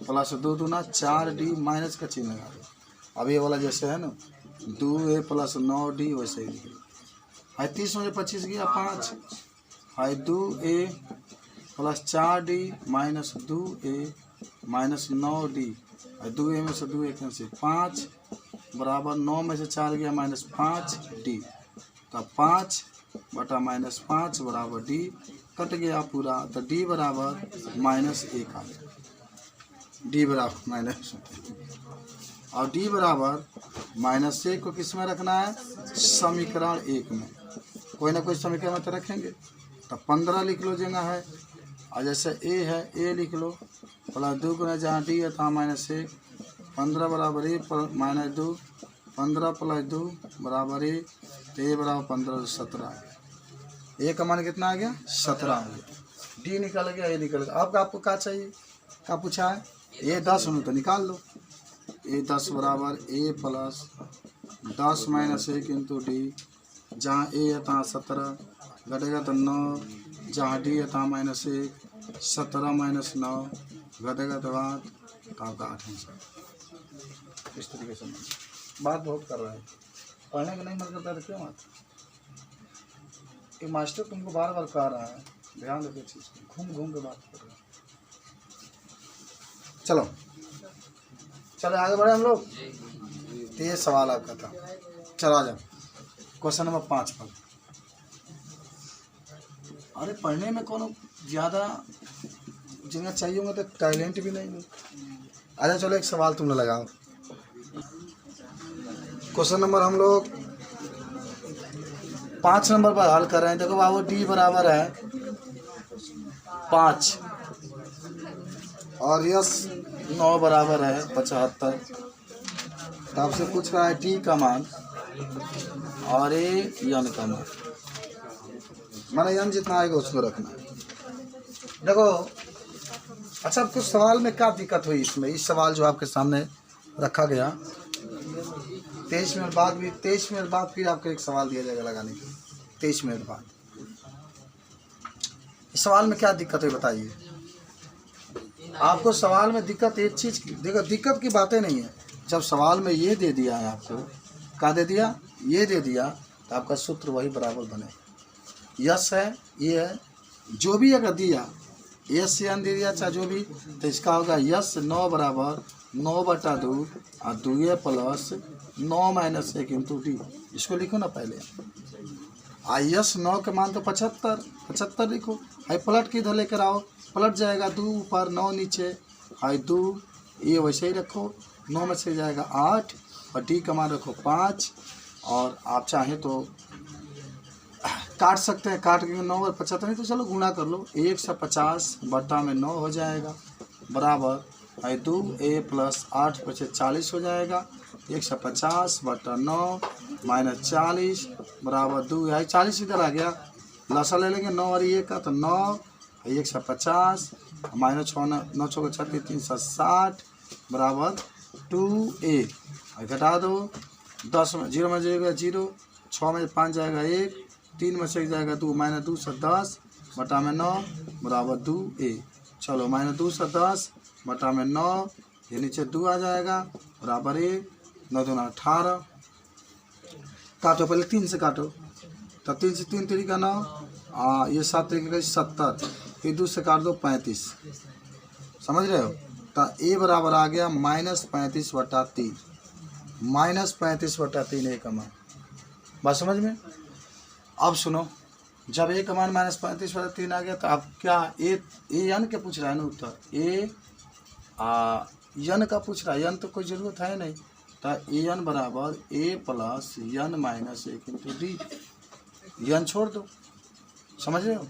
प्लस 2 दूना 4d माइनस का चिन्ह लगा दो। अब ये वाला जैसे है ना 2a प्लस 9d वैसे ही है। 30 में 25 गया 5 है 2a plus 4d minus 2a minus 9d है 2a में से 2a कैंसिल 5 बराबर 9 में से 4 गया माइनस 5d। तो 5 बटा माइनस 5 बराबर d कट गया पूरा। तो d बराबर माइनस 1 आ गया। d बराबर माइनस और d बराबर माइनस 1 को किस में रखना है? समीकरण 1 में। कोई ना कोई समीकरण में तो रखेंगे। तो 15 लिख लो जगह है और जैसे a है a लिख लो प्लस 2 गुना जहाँ d है तहाँ माइनस 1 15 बराबर a माइनस 2 15 प्लस 2 बराबर a तो a बराबर 15 17 a का मान कितना आ गया 17 आ गया। d निकल गया a निकल गया। अब आपको क्या चाहिए क्या पूछा है? a 10 हो तो निकाल लो। a 10 बराबर a plus 10 minus 1 into D जहाँ a है तहाँ 17 घटेगा तो 9 जहाँ d है तहाँ माइनस 1 17 माइनस 9 घटेगा तो 8 तो आपका 8 आंसर। इस तरीके से बात बहुत कर रहा है। पढ़ने का नहीं मन करता तो क्यों आता? ये मास्टर तुमको बार बार कह रहा है ध्यान रखो चीज़ को, घूम घूम के बात कर रहे हैं। चलो चलो आगे बढ़े हम लोग। तो ये सवाल आपका था। चलो आ जाओ क्वेश्चन नंबर 5 पर। अरे पढ़ने में कौन ज़्यादा जिन्हें चाहिए होंगे तो टैलेंट भी नहीं है। अच्छा चलो एक सवाल तुमने लगाओ। क्वेश्चन नंबर हम लोग 5 नंबर पर हल कर रहे हैं। देखो बाबू d बराबर है 5 और यस 9 बराबर है 75। तो आपसे पूछ रहा है t का मान और a n का मान। माना n जितना आएगा उसको रखना। देखो अच्छा कुछ सवाल में क्या दिक्कत हुई इसमें? इस सवाल जो आपके सामने रखा गया 23 मिनट बाद फिर आपको एक सवाल दिया जाएगा लगाने के 23 मिनट बाद। इस सवाल में क्या दिक्कत है बताइए? आपको सवाल में दिक्कत एक चीज़ की देखो, दिक्कत की बातें नहीं है। जब सवाल में ये दे दिया है आपको, क्या दे दिया? ये दे दिया तो आपका सूत्र वही बराबर बने। यस है ये है जो भी अगर दिया यस से दे दिया चाहे जो भी, तो इसका होगा यस 9 बराबर 9 बटा 2 और 2 प्लस 9 माइनस 1 इंटू डी। इसको लिखो ना पहले। यस 9 के मान तो 75 लिखो। हाई पलट के इधर लेकर आओ, पलट जाएगा 2 ऊपर 9 नीचे, हाई 2 ये वैसे ही रखो। 9 में से जाएगा 8 और डी का मान रखो 5। और आप चाहें तो काट सकते हैं, काट के 9 और 75 नहीं तो चलो गुणा कर लो। 150 बटा में 9 हो जाएगा बराबर है 2a प्लस 8 बचे 40 हो जाएगा। 150 बटा 9 माइनस 40 बराबर 2 है 40 इधर आ गया। लसा ले लेंगे 9 और 1 का तो 9 150 माइनस 9 6 36 360 बराबर 2a। घटा दो 10 में 0 में जाएगा 0, 6 में 5 जाएगा 1, 3 में से जाएगा 2 माइनस 2 से 10 बटा में 9 बराबर 2a। चलो माइनस 2 से 10 बटा में 9 ये नीचे 2 आ जाएगा बराबर 1 9 2 18। काटो पहले 3 से काटो तो 3 से 3 तरीका 9 ये 7 तरीके 70 फिर 2 से काट दो 35। समझ रहे हो? तो a बराबर आ गया माइनस 35 बटा 3 माइनस 35 बटा 3 a का मान। बात समझ में? अब सुनो, जब a का मान माइनस 35 बटा 3 आ गया तो अब क्या ए n के पूछ रहा है ना उत्तर? n का पूछ रहा है। n तो कोई ज़रूरत है नहीं। तो an बराबर a plus n minus 1 into D. n छोड़ दो। समझ रहे हो?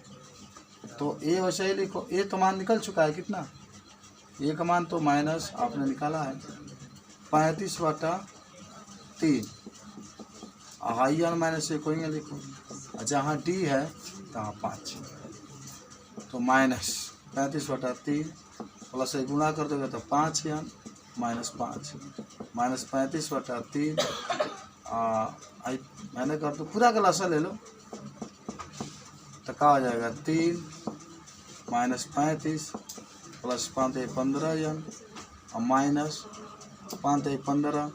तो a वैसे ही लिखो। a तो मान निकल चुका है कितना? a का मान तो माइनस आपने निकाला है 35 बटा 3 हाई n माइनस 1 कोई लिखो। जहाँ d है तहाँ 5 तो माइनस 35 बटा 3 प्लस से गुणा कर दोगे तो 5n माइनस 5 माइनस 35 बटा 3 मैंने कर दो पूरा का लसा ले लो तो क्या हो जाएगा 3 माइनस 35 प्लस 5 15 यन और माइनस 5 15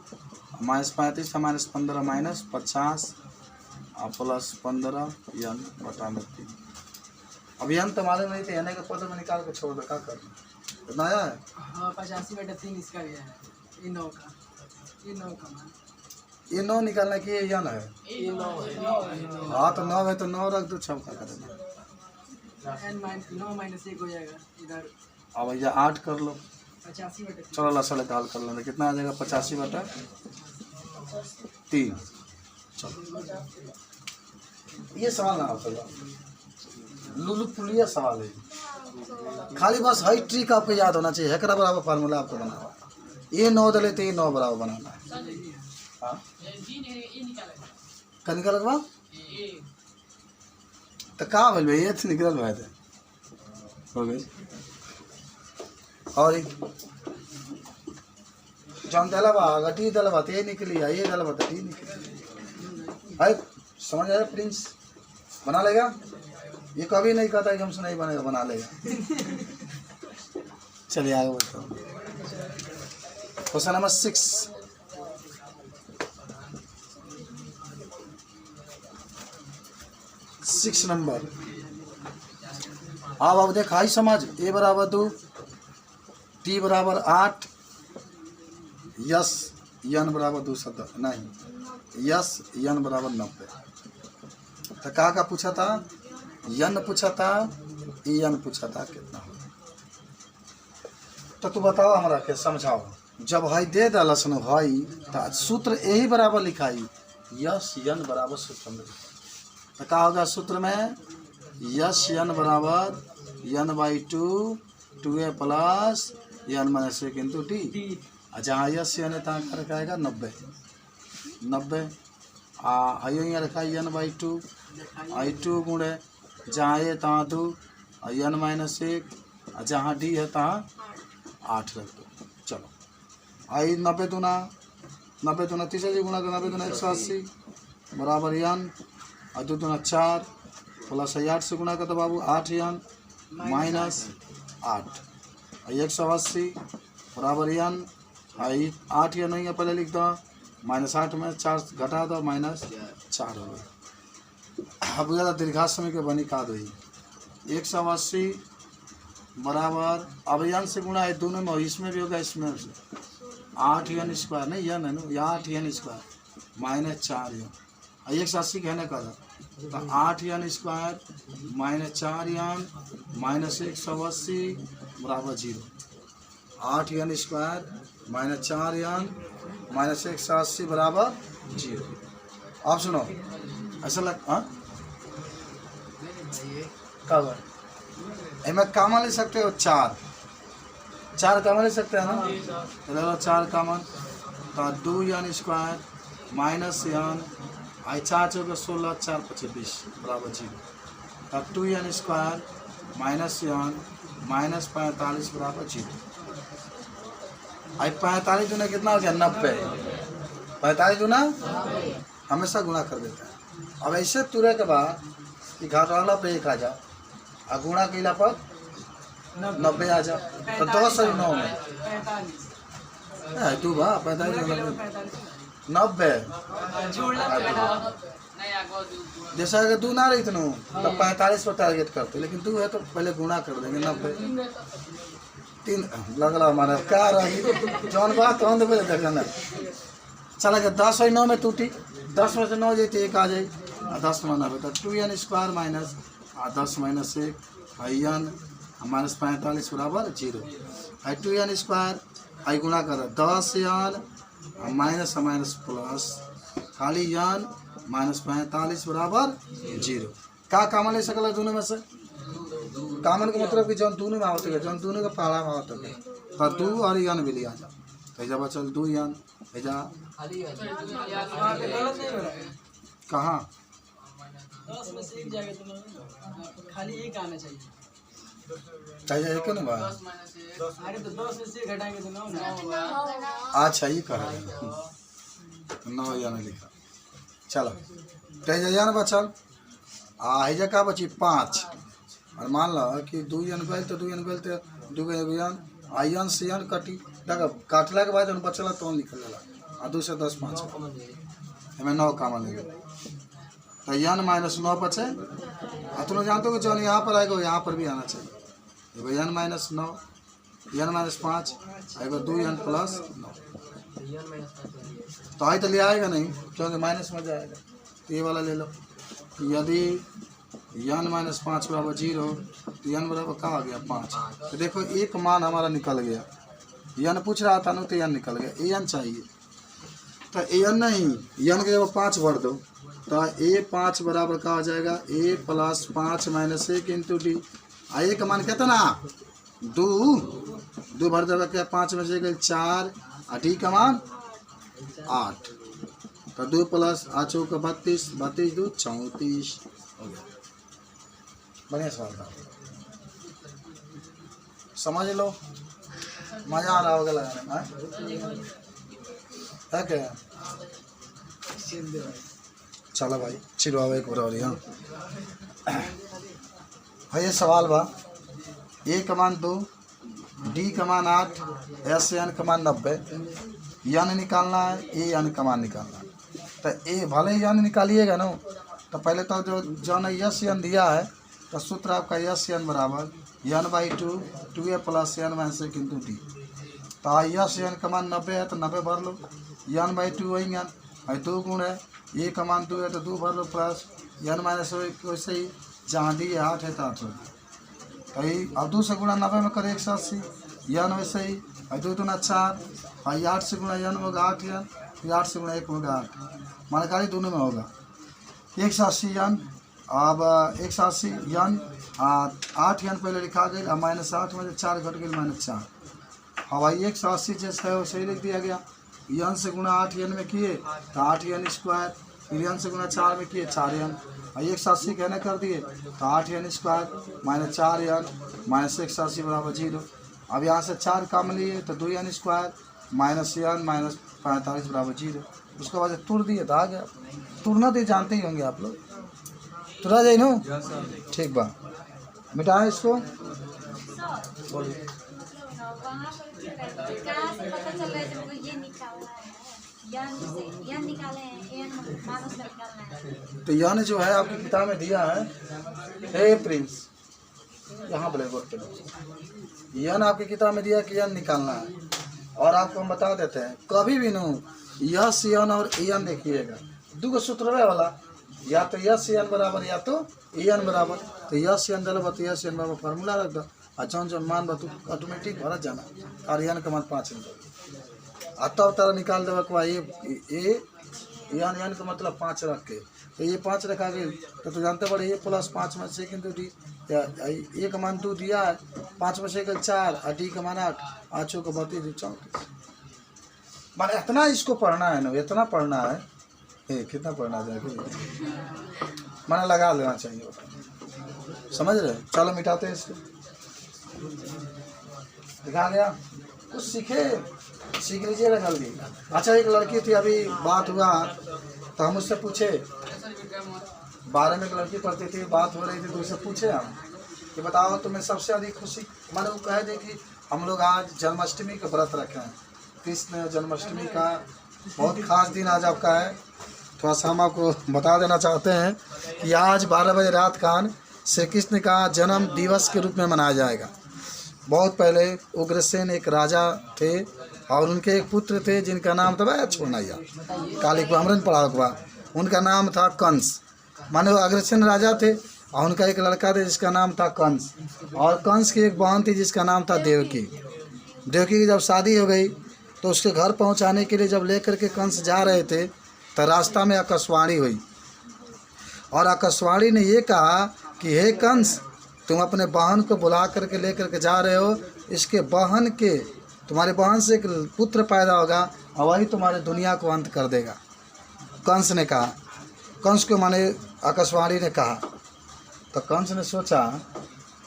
माइनस 35 माइनस 15 माइनस 50 और प्लस 15 यन बटा में 3। अब यन तो मालूम नहीं थे, यानी के पद में निकाल के छोड़ दो, क्या करना इतना आया है। हाँ 85/3 इसका भी है, ये 9 का, ये 9 का मान, ये 9 निकालने की ये यन है। ये 9 है। हाँ तो 9 है तो 9 रख दो, छः का करेगा। -9 - 1 हो जाएगा इधर। अब भैया 8 कर लो, 85/3। चलो लसल हल कर लेंगे, कितना आ जाएगा 85/3। चलो ये सवाल ना होगा, लुलु पुलिया सवाल है, खाली बस हाई ट्रिक आपको याद होना चाहिए। हैकरा बराबर फार्मूला आपको बनाना है, ये 9 दले तो ये 9 बराबर बनाना है। हाँ क्या निकल बा तो कहाँ भैल भाई, ये तो निकल भाई थे हो गई। और जौन दलबा गटी दलबा तो ये निकली है, ये दलबा तो ये निकली है। समझ आया प्रिंस, बना लेगा। ये कभी नहीं कहता कि हमसे नहीं बनेगा, बना लेगा। चलिए आगे बढ़ता हूँ। Question number 6। नंबर अब देखा ही समझ, ए बराबर 2, टी बराबर 8, यस यन बराबर 2 नहीं, यस यन बराबर 90। तो का पूछा था, यन पूछा था, यन पूछा था कितना हो। तो तू बताओ हमरा के, समझाओ। जब हाई दे दलस न भाई तो सूत्र यही बराबर लिखाई, यस यन बराबर सूत्र में। तो क्या होगा सूत्र में, यस यन बराबर n/2 2a plus n - 1 into t. जहाँ यस यन है तहाँ का रखाएगा 90। आइयो यहाँ रखा n/2 I2 गुणे जहाँ ए तहाँ 2 n - 1 जहाँ डी है तहाँ 8 रख दो। चलो आई 90 दूना 3 गुणा 90 दूना 180 बराबर n और 2 दूना 4 प्लस 8 से गुणा कर दो बाबू 8 n माइनस 8 180 बराबर n 8 n नहीं है, पहले लिख दो -8 में 4 घटा दो -4 हो गया। अब ज़्यादा दीर्घा समय के बनी का दो 180 बराबर, अब n से गुणा है दोनों में, इसमें भी होगा इसमें से 8 n स्क्वायर नहीं n है ना, या 8 n स्क्वायर -4 n 180 कहने का था तो 8 n स्क्वायर -4 n -180 बराबर 0। 8 n स्क्वायर -4 n -180 बराबर 0। आप सुनो ऐसा लग कब इनमें कामन ले सकते हो, 4 कामन ले सकते हैं ना, 4 कामन तो 2 n स्क्वायर माइनस n आई 4 चौके 16 4 5 20 बराबर 0। तब 2 n square minus n minus 45 बराबर 0। आई 45 दूना कितना हो गया 90, 45 दूना हमेशा गुणा कर देता है। अब ऐसे तुरे के बाद कि घाटा पे 1 आ जा और गुणा कैला पर 90 आ जा, तो 10 और 9 में 45 तू बा 45 90 जैसा अगर 2 ना रही तो 45 पर टारगेट करते, लेकिन 2 है तो पहले गुणा कर देंगे 90 3 लगला हमारा क्या रही जौन बात तो पहले देखना। चला गया 10 और 9 में टूटी, 10 में से 9 जाती 1 आ जाए और 10 में 90 तो 2 n square minus 10 minus 1 n minus 45 बराबर 0। 2 n स्क्वायर आई गुणा कर 10 n माइनस माइनस प्लस खाली n माइनस 45 बराबर 0। का कामन ले सकल दोनों में से, कामन का मतलब कि जौन दोनों में आवत है, जौन दोनों का पहाड़ा में आवत है तो 2 और n भी लिया जा, ऐजा बचल 2 n ऐजा कहाँ 10 में से 1 जाएगा तो खाली 1 आना चाहिए। चाहिए एक नहीं बा, अरे तो 10 में से 1 घटाएंगे तो 9 ना। अच्छा ये कह रहे हैं 9 या नहीं लिखा। चलो तेजा न बचल हैजा का बची 5 और मान लो कि 2 यन गल तो 2 यन गल तो 2 यन आयन से यन कटी देखो काटला के बाद जन बचला तो निकल जाला और 2 से 10 5 हमें 9 कॉमन ले तो यन माइनस 9 बचे और तुम लोग जानते हो कि जब यहाँ पर आएगा यहाँ पर भी आना चाहिए एगो यन माइनस 9 यन माइनस 5 एगो 2 यन प्लस 9 तो आई तो ले आएगा नहीं क्योंकि माइनस में जाएगा तो ये वाला ले लो यदि यन माइनस 5 बराबर 0 तो यन बराबर कहाँ आ गया 5 तो देखो एक मान हमारा निकल गया यन पूछ रहा था ना तो यन निकल गया ए एन चाहिए तो ए एन नहीं यन के जब 5 भर दो तो A5 बराबर का हो जाएगा A plus 5 minus 1 into d ए का मान कितना 2 भर देगा क्या 5 में से 4 और डी का मान 8 तो 2 प्लस 8 का 32 32 2 34 हो गया। बढ़िया सवाल था समझ लो मजा आ रहा होगा लगाने में है क्या चलो भाई चिलवा एक बराबर हाँ ये सवाल बा ए का मान 2 डी का मान 8 एस एन का मान 90 यन निकालना है ए यन का मान निकालना है तो ए भले ही यन निकालिएगा ना तो पहले तो जो ने यस यन दिया है तो सूत्र आपका यस यन बराबर n by 2 2a plus n minus 1 into d तो यस यन का मान 90 है तो 90 भर लो यन बाई 2 वही यन भाई 2 गुण है ए का मान 2 है तो 2 भर लो प्लस यन माइनस वैसे ही जहाँ दी है 8 है तो 8 हो भाई अब 2 से गुणा 90 में करे 180 यन वैसे ही भाई 2 दूना 4 भाई 8 से गुणा यन होगा 8 यन फिर 8 से गुणा 1 होगा 8 माना खाली दोनों में होगा 180 यन अब 180 यन 8 यन पहले लिखा गया अब -8 में 4 घट गई -4 हाँ भाई 180 जैसा है वैसे ही लिख दिया गया यन से गुणा 8 यन में किए तो 8 यन स्क्वायर फिर यन से गुणा 4 में किए 4 यन 180 कहने कर दिए तो 8 यन स्क्वायर माइनस 4 यन माइनस 180 बराबर 0 अब यहाँ से 4 काम लिए तो 2 यन स्क्वायर माइनस यन माइनस 45 बराबर 0 उसके बाद तुर दिए तो आ गया तुरना तो जानते ही होंगे आप लोग तुरा जाए नो ठीक बा मिटाए इसको बोलिए वहाँ पर कहाँ से पता चल रहा है जब वो ये निकालना है यन निकाले हैं एन माइनस का निकालना है तो यन जो है आपकी किताब में दिया है हे प्रिंस यहाँ ब्लैक बोर्ड पे यन आपकी किताब में दिया कि यन निकालना है और आपको हम बता देते हैं कभी भी नो यस यन और एन देखिएगा दो सूत्र वाला या तो यस एन बराबर या तो एन बराबर तो यस एन दिल तो यस एन बराबर फार्मूला रख दो और जौन जौन मान बतू ऑटोमेटिक भरत जाना और एन का मान 5 तब तारा निकाल देवा के ये एन एन का मतलब 5 रख के तो ये 5 रखा गई तो जानते बड़े ए प्लस 5 में से किंतु डी ए का मान 2 दिया है 5 में से 4 और डी का मान 8 8 को 32 34 माने इतना इसको पढ़ना है ना इतना पढ़ना है कितना पढ़ना चाहिए माने लगा लेना चाहिए समझ रहे चलो मिटाते हैं इसको दिखा गया कुछ सीख लीजिएगा जल्दी। अच्छा एक लड़की थी अभी बात हुआ तो हम उससे पूछे 12 में एक लड़की पढ़ती थी बात हो रही थी तो उससे पूछे हम कि बताओ तुम्हें सबसे अधिक खुशी माने वो कह दे कि हम लोग आज जन्माष्टमी का व्रत रखे हैं कृष्ण जन्माष्टमी का बहुत खास दिन आज आपका है थोड़ा सा हम आपको बता देना चाहते हैं कि आज 12 बजे रात खान श्री कृष्ण का जन्म दिवस के रूप में मनाया जाएगा। बहुत पहले उग्रसेन एक राजा थे और उनके एक पुत्र थे जिनका नाम था छोड़ना या काली को अमरन पढ़ा हुआ उनका नाम था कंस माने वो अग्रसेन राजा थे और उनका एक लड़का था जिसका नाम था कंस और कंस की एक बहन थी जिसका नाम था देवकी। देवकी की जब शादी हो गई तो उसके घर पहुंचाने के लिए जब लेकर के कंस जा रहे थे तो रास्ता में आकाशवाणी हुई और आकाशवाणी ने ये कहा कि हे कंस तुम अपने बहन को बुला करके लेकर के जा रहे हो इसके बहन के तुम्हारे बहन से एक पुत्र पैदा होगा और वही तुम्हारे दुनिया को अंत कर देगा। कंस ने कहा कंस को माने आकाशवाणी ने कहा तो कंस ने सोचा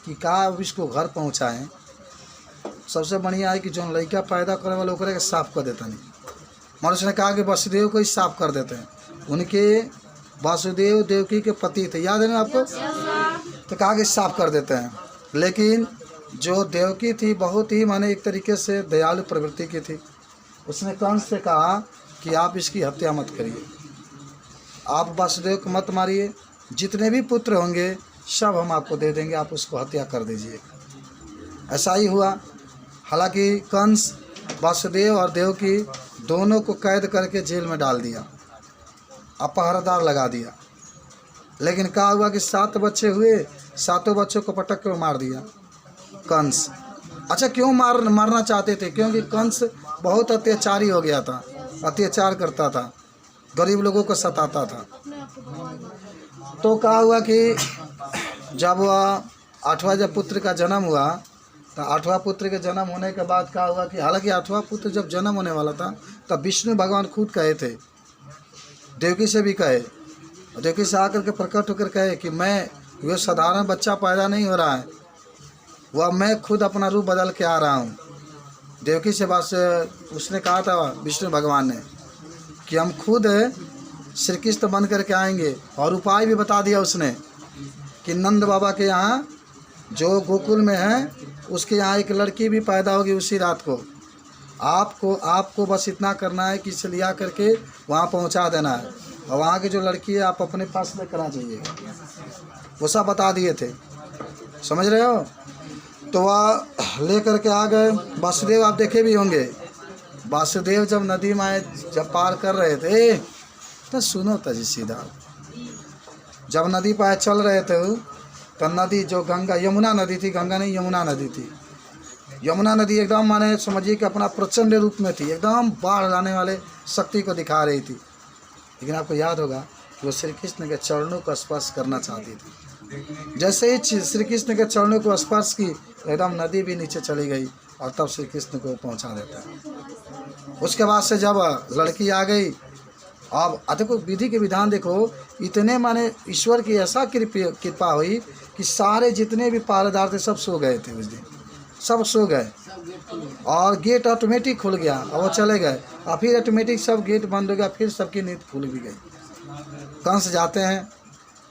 कि का अब इसको घर पहुंचाएं सबसे बढ़िया है कि जो लड़का पैदा करे वाले ओकरे के साफ कर देता नहीं मनुष्य ने कहा कि वसुदेव को ही साफ कर देते हैं उनके वासुदेव देवकी के पति थे याद है ना आपको तो कहा कि साफ कर देते हैं। लेकिन जो देवकी थी बहुत ही माने एक तरीके से दयालु प्रवृत्ति की थी। उसने कंस से कहा कि आप इसकी हत्या मत करिए, आप वासुदेव को मत मारिए, जितने भी पुत्र होंगे सब हम आपको दे देंगे, आप उसको हत्या कर दीजिए। ऐसा ही हुआ। हालांकि कंस वासुदेव और देवकी दोनों को कैद करके जेल में डाल दिया, अपहरदार लगा दिया। लेकिन क्या हुआ कि 7 बच्चे हुए, 7 बच्चों को पटक कर मार दिया कंस। अच्छा, क्यों मारना चाहते थे? क्योंकि कंस बहुत अत्याचारी हो गया था, अत्याचार करता था, गरीब लोगों को सताता था। तो क्या हुआ कि जब वह 8वां जब पुत्र का जन्म हुआ, तो 8वां पुत्र के जन्म होने के बाद क्या हुआ कि हालांकि 8वां पुत्र जब जन्म होने वाला था तब विष्णु भगवान खुद कहे थे, देवकी से भी कहे, देवकी से आकर के प्रकट होकर कहे कि मैं वो साधारण बच्चा पैदा नहीं हो रहा है, वह मैं खुद अपना रूप बदल के आ रहा हूँ। देवकी से बात उसने कहा था विष्णु भगवान ने कि हम खुद श्री कृष्ण बन करके आएंगे। और उपाय भी बता दिया उसने कि नंद बाबा के यहाँ जो गोकुल में है उसके यहाँ एक लड़की भी पैदा होगी उसी रात को। आपको बस इतना करना है कि इसे लिया करके वहाँ पहुँचा देना है, और वहाँ की जो लड़की है आप अपने पास लेकर आ जाइएगा। वो सब बता दिए थे, समझ रहे हो। तो वह ले करके आ गए। वासुदेव आप देखे भी होंगे, वासुदेव जब नदी में जब पार कर रहे थे तो सुनो तजी सीधा, जब नदी पर चल रहे थे तो नदी जो गंगा यमुना नदी थी, गंगा नहीं यमुना नदी थी, यमुना नदी एकदम माने समझिए कि अपना प्रचंड रूप में थी, एकदम बाढ़ लाने वाले शक्ति को दिखा रही थी। लेकिन आपको याद होगा कि वो श्री कृष्ण के चरणों को स्पर्श करना चाहती थी। जैसे ही श्री कृष्ण के चरणों को स्पर्श की एकदम नदी भी नीचे चली गई और तब श्री कृष्ण को पहुंचा देता है। उसके बाद से जब लड़की आ गई, अब देखो विधि के विधान देखो, इतने माने ईश्वर की ऐसा कृपा हुई कि सारे जितने भी पहरेदार थे सब सो गए थे उस दिन, सब सो गए और गेट ऑटोमेटिक खुल गया और वो चले गए। और फिर ऑटोमेटिक सब गेट बंद हो गया, फिर सबकी नींद खुल भी गई। कंस जाते हैं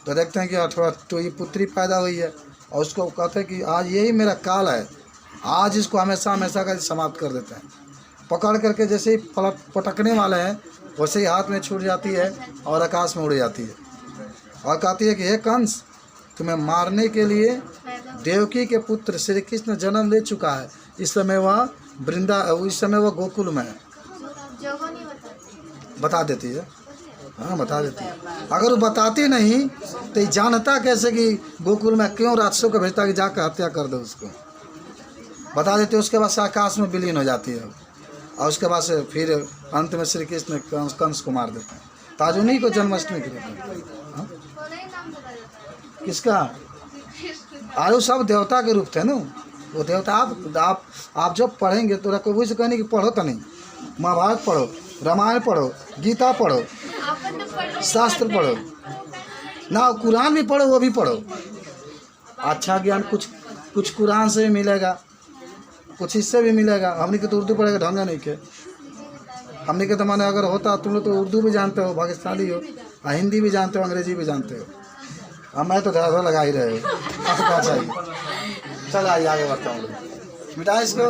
तो देखते हैं कि अथवा तो ये पुत्री पैदा हुई है और उसको कहते हैं कि आज यही मेरा काल है, आज इसको हमेशा हमेशा का समाप्त कर देते हैं। पकड़ करके जैसे ही पटकने वाले हैं वैसे ही हाथ में छूट जाती है और आकाश में उड़ जाती है और कहती है कि हे कंस, तुम्हें मारने के लिए देवकी के पुत्र श्री कृष्ण जन्म ले चुका है। इस समय वह इस समय वह गोकुल में है। बता देती है, हाँ बता देती है। अगर वो बताती नहीं तो ये जानता कैसे कि गोकुल में क्यों राक्षसों को भेजता कि जाकर हत्या कर दो उसको। बता देती है। उसके बाद से आकाश में विलीन हो जाती है और उसके बाद से फिर अंत में श्री कृष्ण कंस को मार देते हैं। तो आज उन्हीं को जन्माष्टमी के रूप में किसका आरु सब देवता के रूप थे ना, वो देवता। आप जब पढ़ेंगे तो कोई वही से कहने कि पढ़ो तो नहीं, महाभारत पढ़ो, रामायण पढ़ो, गीता पढ़ो, शास्त्र पढ़ो ना, कुरान भी पढ़ो, वो भी पढ़ो। अच्छा ज्ञान कुछ कुरान से भी मिलेगा, कुछ इससे भी मिलेगा। हमने के तो उर्दू पढ़ेगा ढंगा नहीं के, हमने के तो माने अगर होता तुम लोग तो उर्दू भी जानते हो, पाकिस्तानी हो, हिंदी भी जानते हो, अंग्रेजी भी जानते हो। अब मैं तो ध्यान लगा ही रहे हो, अब क्या चाहिए। चल आइए आगे बढ़ता हूँ, मिटा इसको।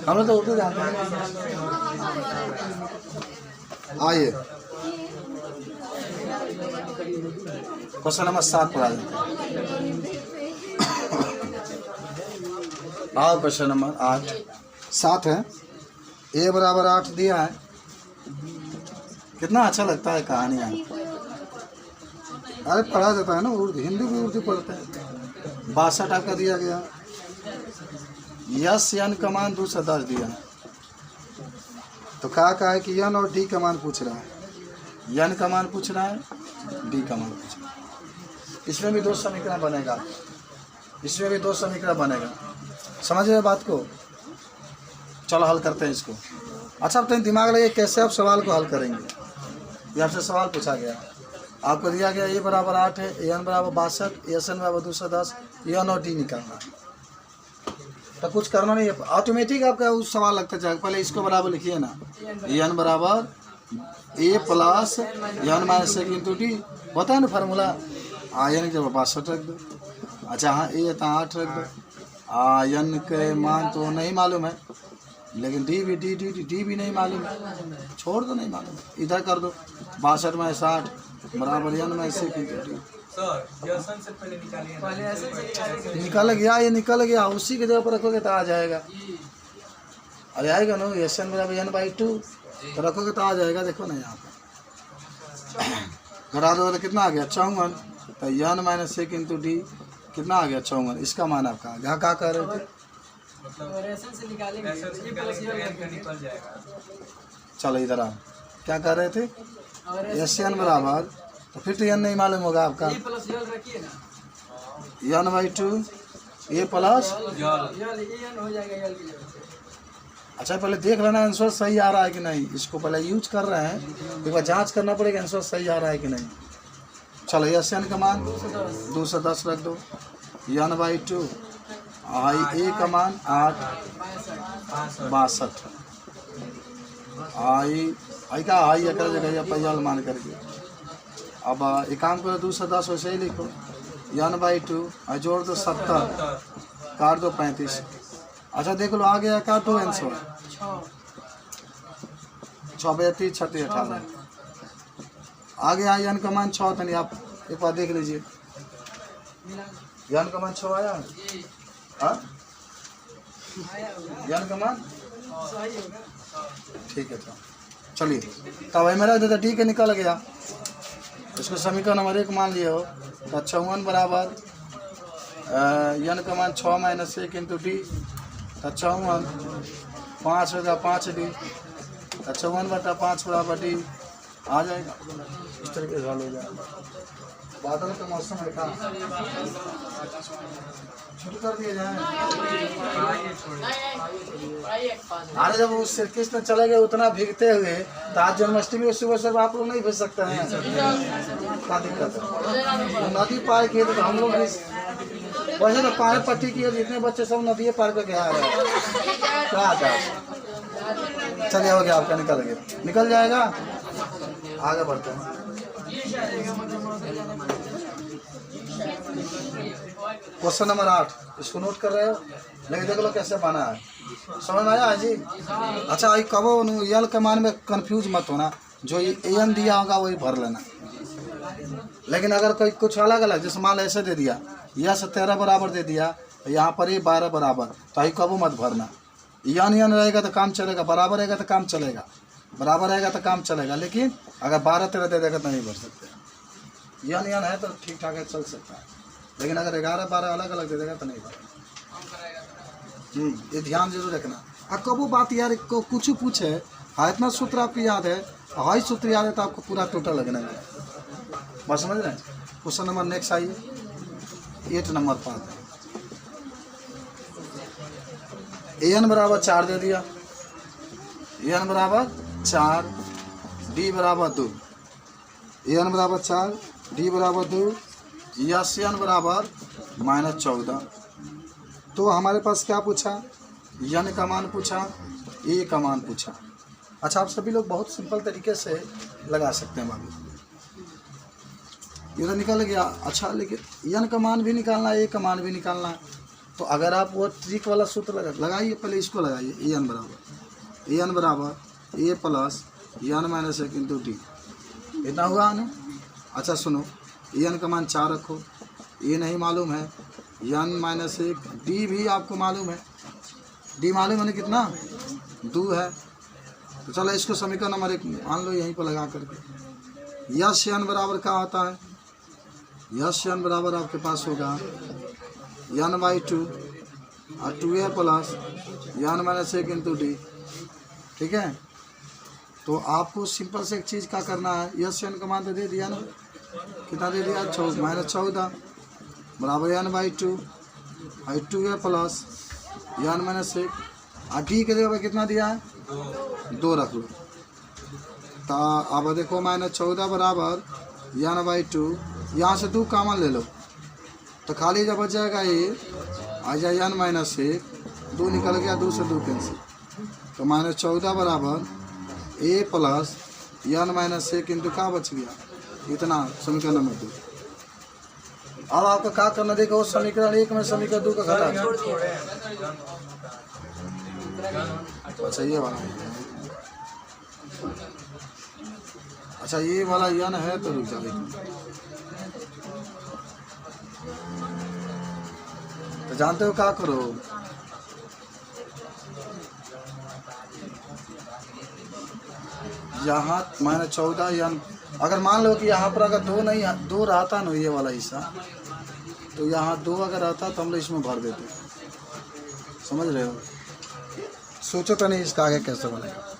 हम लोग तो उर्दू जानते हैं। आइए क्वेश्चन नंबर 7 पढ़ा देते हैं। आओ क्वेश्चन नंबर 8 7 है, a बराबर 8 दिया है। कितना अच्छा लगता है कहानियाँ। अरे पढ़ा जाता है ना उर्दू, हिंदी भी उर्दू पढ़ते हैं। 62 आपका दिया गया। यस यन का मान 2 से 10 दिया है। तो कहा है कि यन और डी का मान पूछ रहा है, यन का मान पूछ रहा है, डी का मान पूछ रहा है। इसमें भी 2 समीकरण बनेगा, इसमें भी 2 समीकरण बनेगा। समझ रहे बात को। चलो हल करते हैं इसको। अच्छा तो दिमाग लगे कैसे आप सवाल को हल करेंगे। ये आपसे सवाल पूछा गया, आपको दिया गया ए बराबर 8 है, एन बराबर 62, एस एन बराबर 210, एन और डी निकालना। तो कुछ करना नहीं है, ऑटोमेटिक आपका उस सवाल लगता जाएगा। पहले इसको बराबर लिखिए ना, एन बराबर ए प्लस एन माइनस एक इंटू डी होता है ना फार्मूला। एन के 62 रख दो। अच्छा हाँ ए तो 8 रख दो। एन के मान तो नहीं मालूम है, लेकिन डी भी नहीं मालूम है, छोड़ दो, नहीं मालूम है, इधर कर दो। 62 में 60 बराबर एन माइनस एक इंटू डी। सर एसन से पहले निकालिए पहले ऐसे से निकालेंगे। निकल गया, ये निकल गया, उसी के जगह पर रखोगे तो आ जाएगा। अरे आएगा ना एस एन बराबर एन बाई 2 तो रखोगे तो आ जाएगा। देखो ना यहाँ पर घटा दो तो कितना आ गया 54। तो एन माइनस एक इंटू डी कितना आ गया 54। इसका मान आपका यहाँ क्या कह रहे थे? और ऐसे से निकालेंगे एसन से ये प्लस निकालेंगे ये तो एन का निकल जाएगा। चलो इधर आ, क्या कह रहे थे? और एस एन बराबर, तो फिर तो एन नहीं मालूम होगा आपका। ये प्लस यल रखिए ना, एन बाई 2 ए प्लस। यल ये एन हो जाएगा यल की जगह पे। अच्छा पहले देख लेना आंसर सही आ रहा है कि नहीं, इसको पहले यूज कर रहे हैं, एक बार जांच करना पड़ेगा आंसर सही आ रहा है कि नहीं। चलो एस एन का मान 210 रख दो। एन बाई 2 आई ए का मान 8 62 आई का आई एक जगह या पैयाल मान करके। अब एक काम करो 210 वैसे ही लिखो। एन बाई 2 आई जोड़ दो 70 काट दो 35। अच्छा देख लो आ गया का 2 आंसर 6 32 36 18 आ गया। एन का मान 6 था नहीं, आप एक बार देख लीजिए एन का मान 6 आया। हाँ एन का मान सही होगा। ठीक है। तो चलिए तब वही मेरा दादा डी के निकल गया। इसको समीकरण नंबर 1 मान लिए हो तो 54 बराबर एन का मान 6 माइनस 1 इंटू डी। तो 54 5 होगा 5 डी। तो 54/5 बराबर डी आ जाएगा। इस तरीके से हल हो जाएगा। बादल का मौसम है का शुरू कर दिए जाए। अरे जब उस श्री कृष्ण चले गए उतना भीगते हुए तो आज जन्माष्टमी सुबह सुबह आप लोग नहीं भेज सकते हैं, क्या दिक्कत है? नदी पार किए तो हम लोग भी वैसे तो पार पट्टी किए, जितने बच्चे सब नदी पार करके आ रहे हैं। क्या चलिए हो गया आपका, निकल जाएगा। आगे बढ़ते हैं। क्वेश्चन नंबर 8 इसको नोट कर रहे हो, लेकिन देख लो कैसे बना है, समझ में आया जी? अच्छा ये कबो यल के मान में कंफ्यूज मत होना, जो ये एन दिया होगा वही भर लेना। लेकिन अगर कोई कुछ अलग अलग जैसे मान ऐसे दे दिया या 13 बराबर दे दिया, यहाँ पर ये 12 बराबर, तो ये कबो मत भरना। यन रहेगा तो काम चलेगा, बराबर रहेगा तो काम चलेगा, बराबर रहेगा तो काम चलेगा। लेकिन अगर 12-13 दे देगा तो नहीं भर सकते। यन है तो ठीक ठाक है, चल सकता है। लेकिन अगर 11-12 अलग अलग दे देगा तो नहीं भरेगा। ये ध्यान जरूर रखना। अब कबो बात यार को कुछ पूछे, हाँ इतना सूत्र आपको याद है, हाई सूत्र याद है तो आपको पूरा टोटल लगने में बस समझ रहे हैं। क्वेश्चन नंबर नेक्स्ट आइए 8 नंबर पर एन बराबर 4 दे दिया, एन बराबर 4 डी बराबर 2, एन बराबर 4 डी बराबर 2 यस एन बराबर -14। तो हमारे पास क्या पूछा? यन का मान पूछा, ए का मान पूछा। अच्छा आप सभी लोग बहुत सिंपल तरीके से लगा सकते हैं बाबू, ये तो निकल गया। अच्छा लेकिन यन का मान भी निकालना है, ए का मान भी निकालना है। तो अगर आप वो ट्रिक वाला सूत्र लगाइए, पहले इसको लगाइए। एन बराबर a plus n minus 1 into d, इतना हुआ ना। अच्छा सुनो, एन का मान 4 रखो, ए नहीं मालूम है, एन माइनस 1 डी भी आपको मालूम है, डी मालूम है ना कितना 2 है। तो चलो इसको समीकरण नंबर 1 मान लो यहीं पर लगा करके। यस एन बराबर क्या होता है? यस एन बराबर आपके पास होगा n/2 और 2a plus n minus 1 into d. ठीक है, तो आपको सिंपल से एक चीज़ क्या करना है, यस एन का मान तो दे दिया ना, कितना दे दिया -14 बराबर n/2 और 2a प्लस एन माइनस 1 और डी के जगह पर कितना दिया है 2 रख लो। तो अब देखो -14 बराबर n/2, यहाँ से 2 कॉमन ले लो तो खाली जब बच जाएगा ये आ जाए n माइनस 1, 2 निकल गया, 2 से 2 कैंसिल। तो -14 बराबर a plus n minus 1 into का बच गया इतना समीकरण नंबर 2। अब आपको क्या करना देखो उस समीकरण 1 में समीकरण 2 का घटा दो। अच्छा ये वाला अच्छा ये वाला यन है तो रुक जाओ तो जानते हो क्या करो यहाँ -14 यन अगर मान लो कि यहाँ पर अगर 2 नहीं 2 रहता ना ये वाला हिस्सा तो यहाँ 2 अगर रहता तो हम लोग इसमें भर देते। समझ रहे हो? सोचो तो नहीं इसका आगे कैसे बनेगा।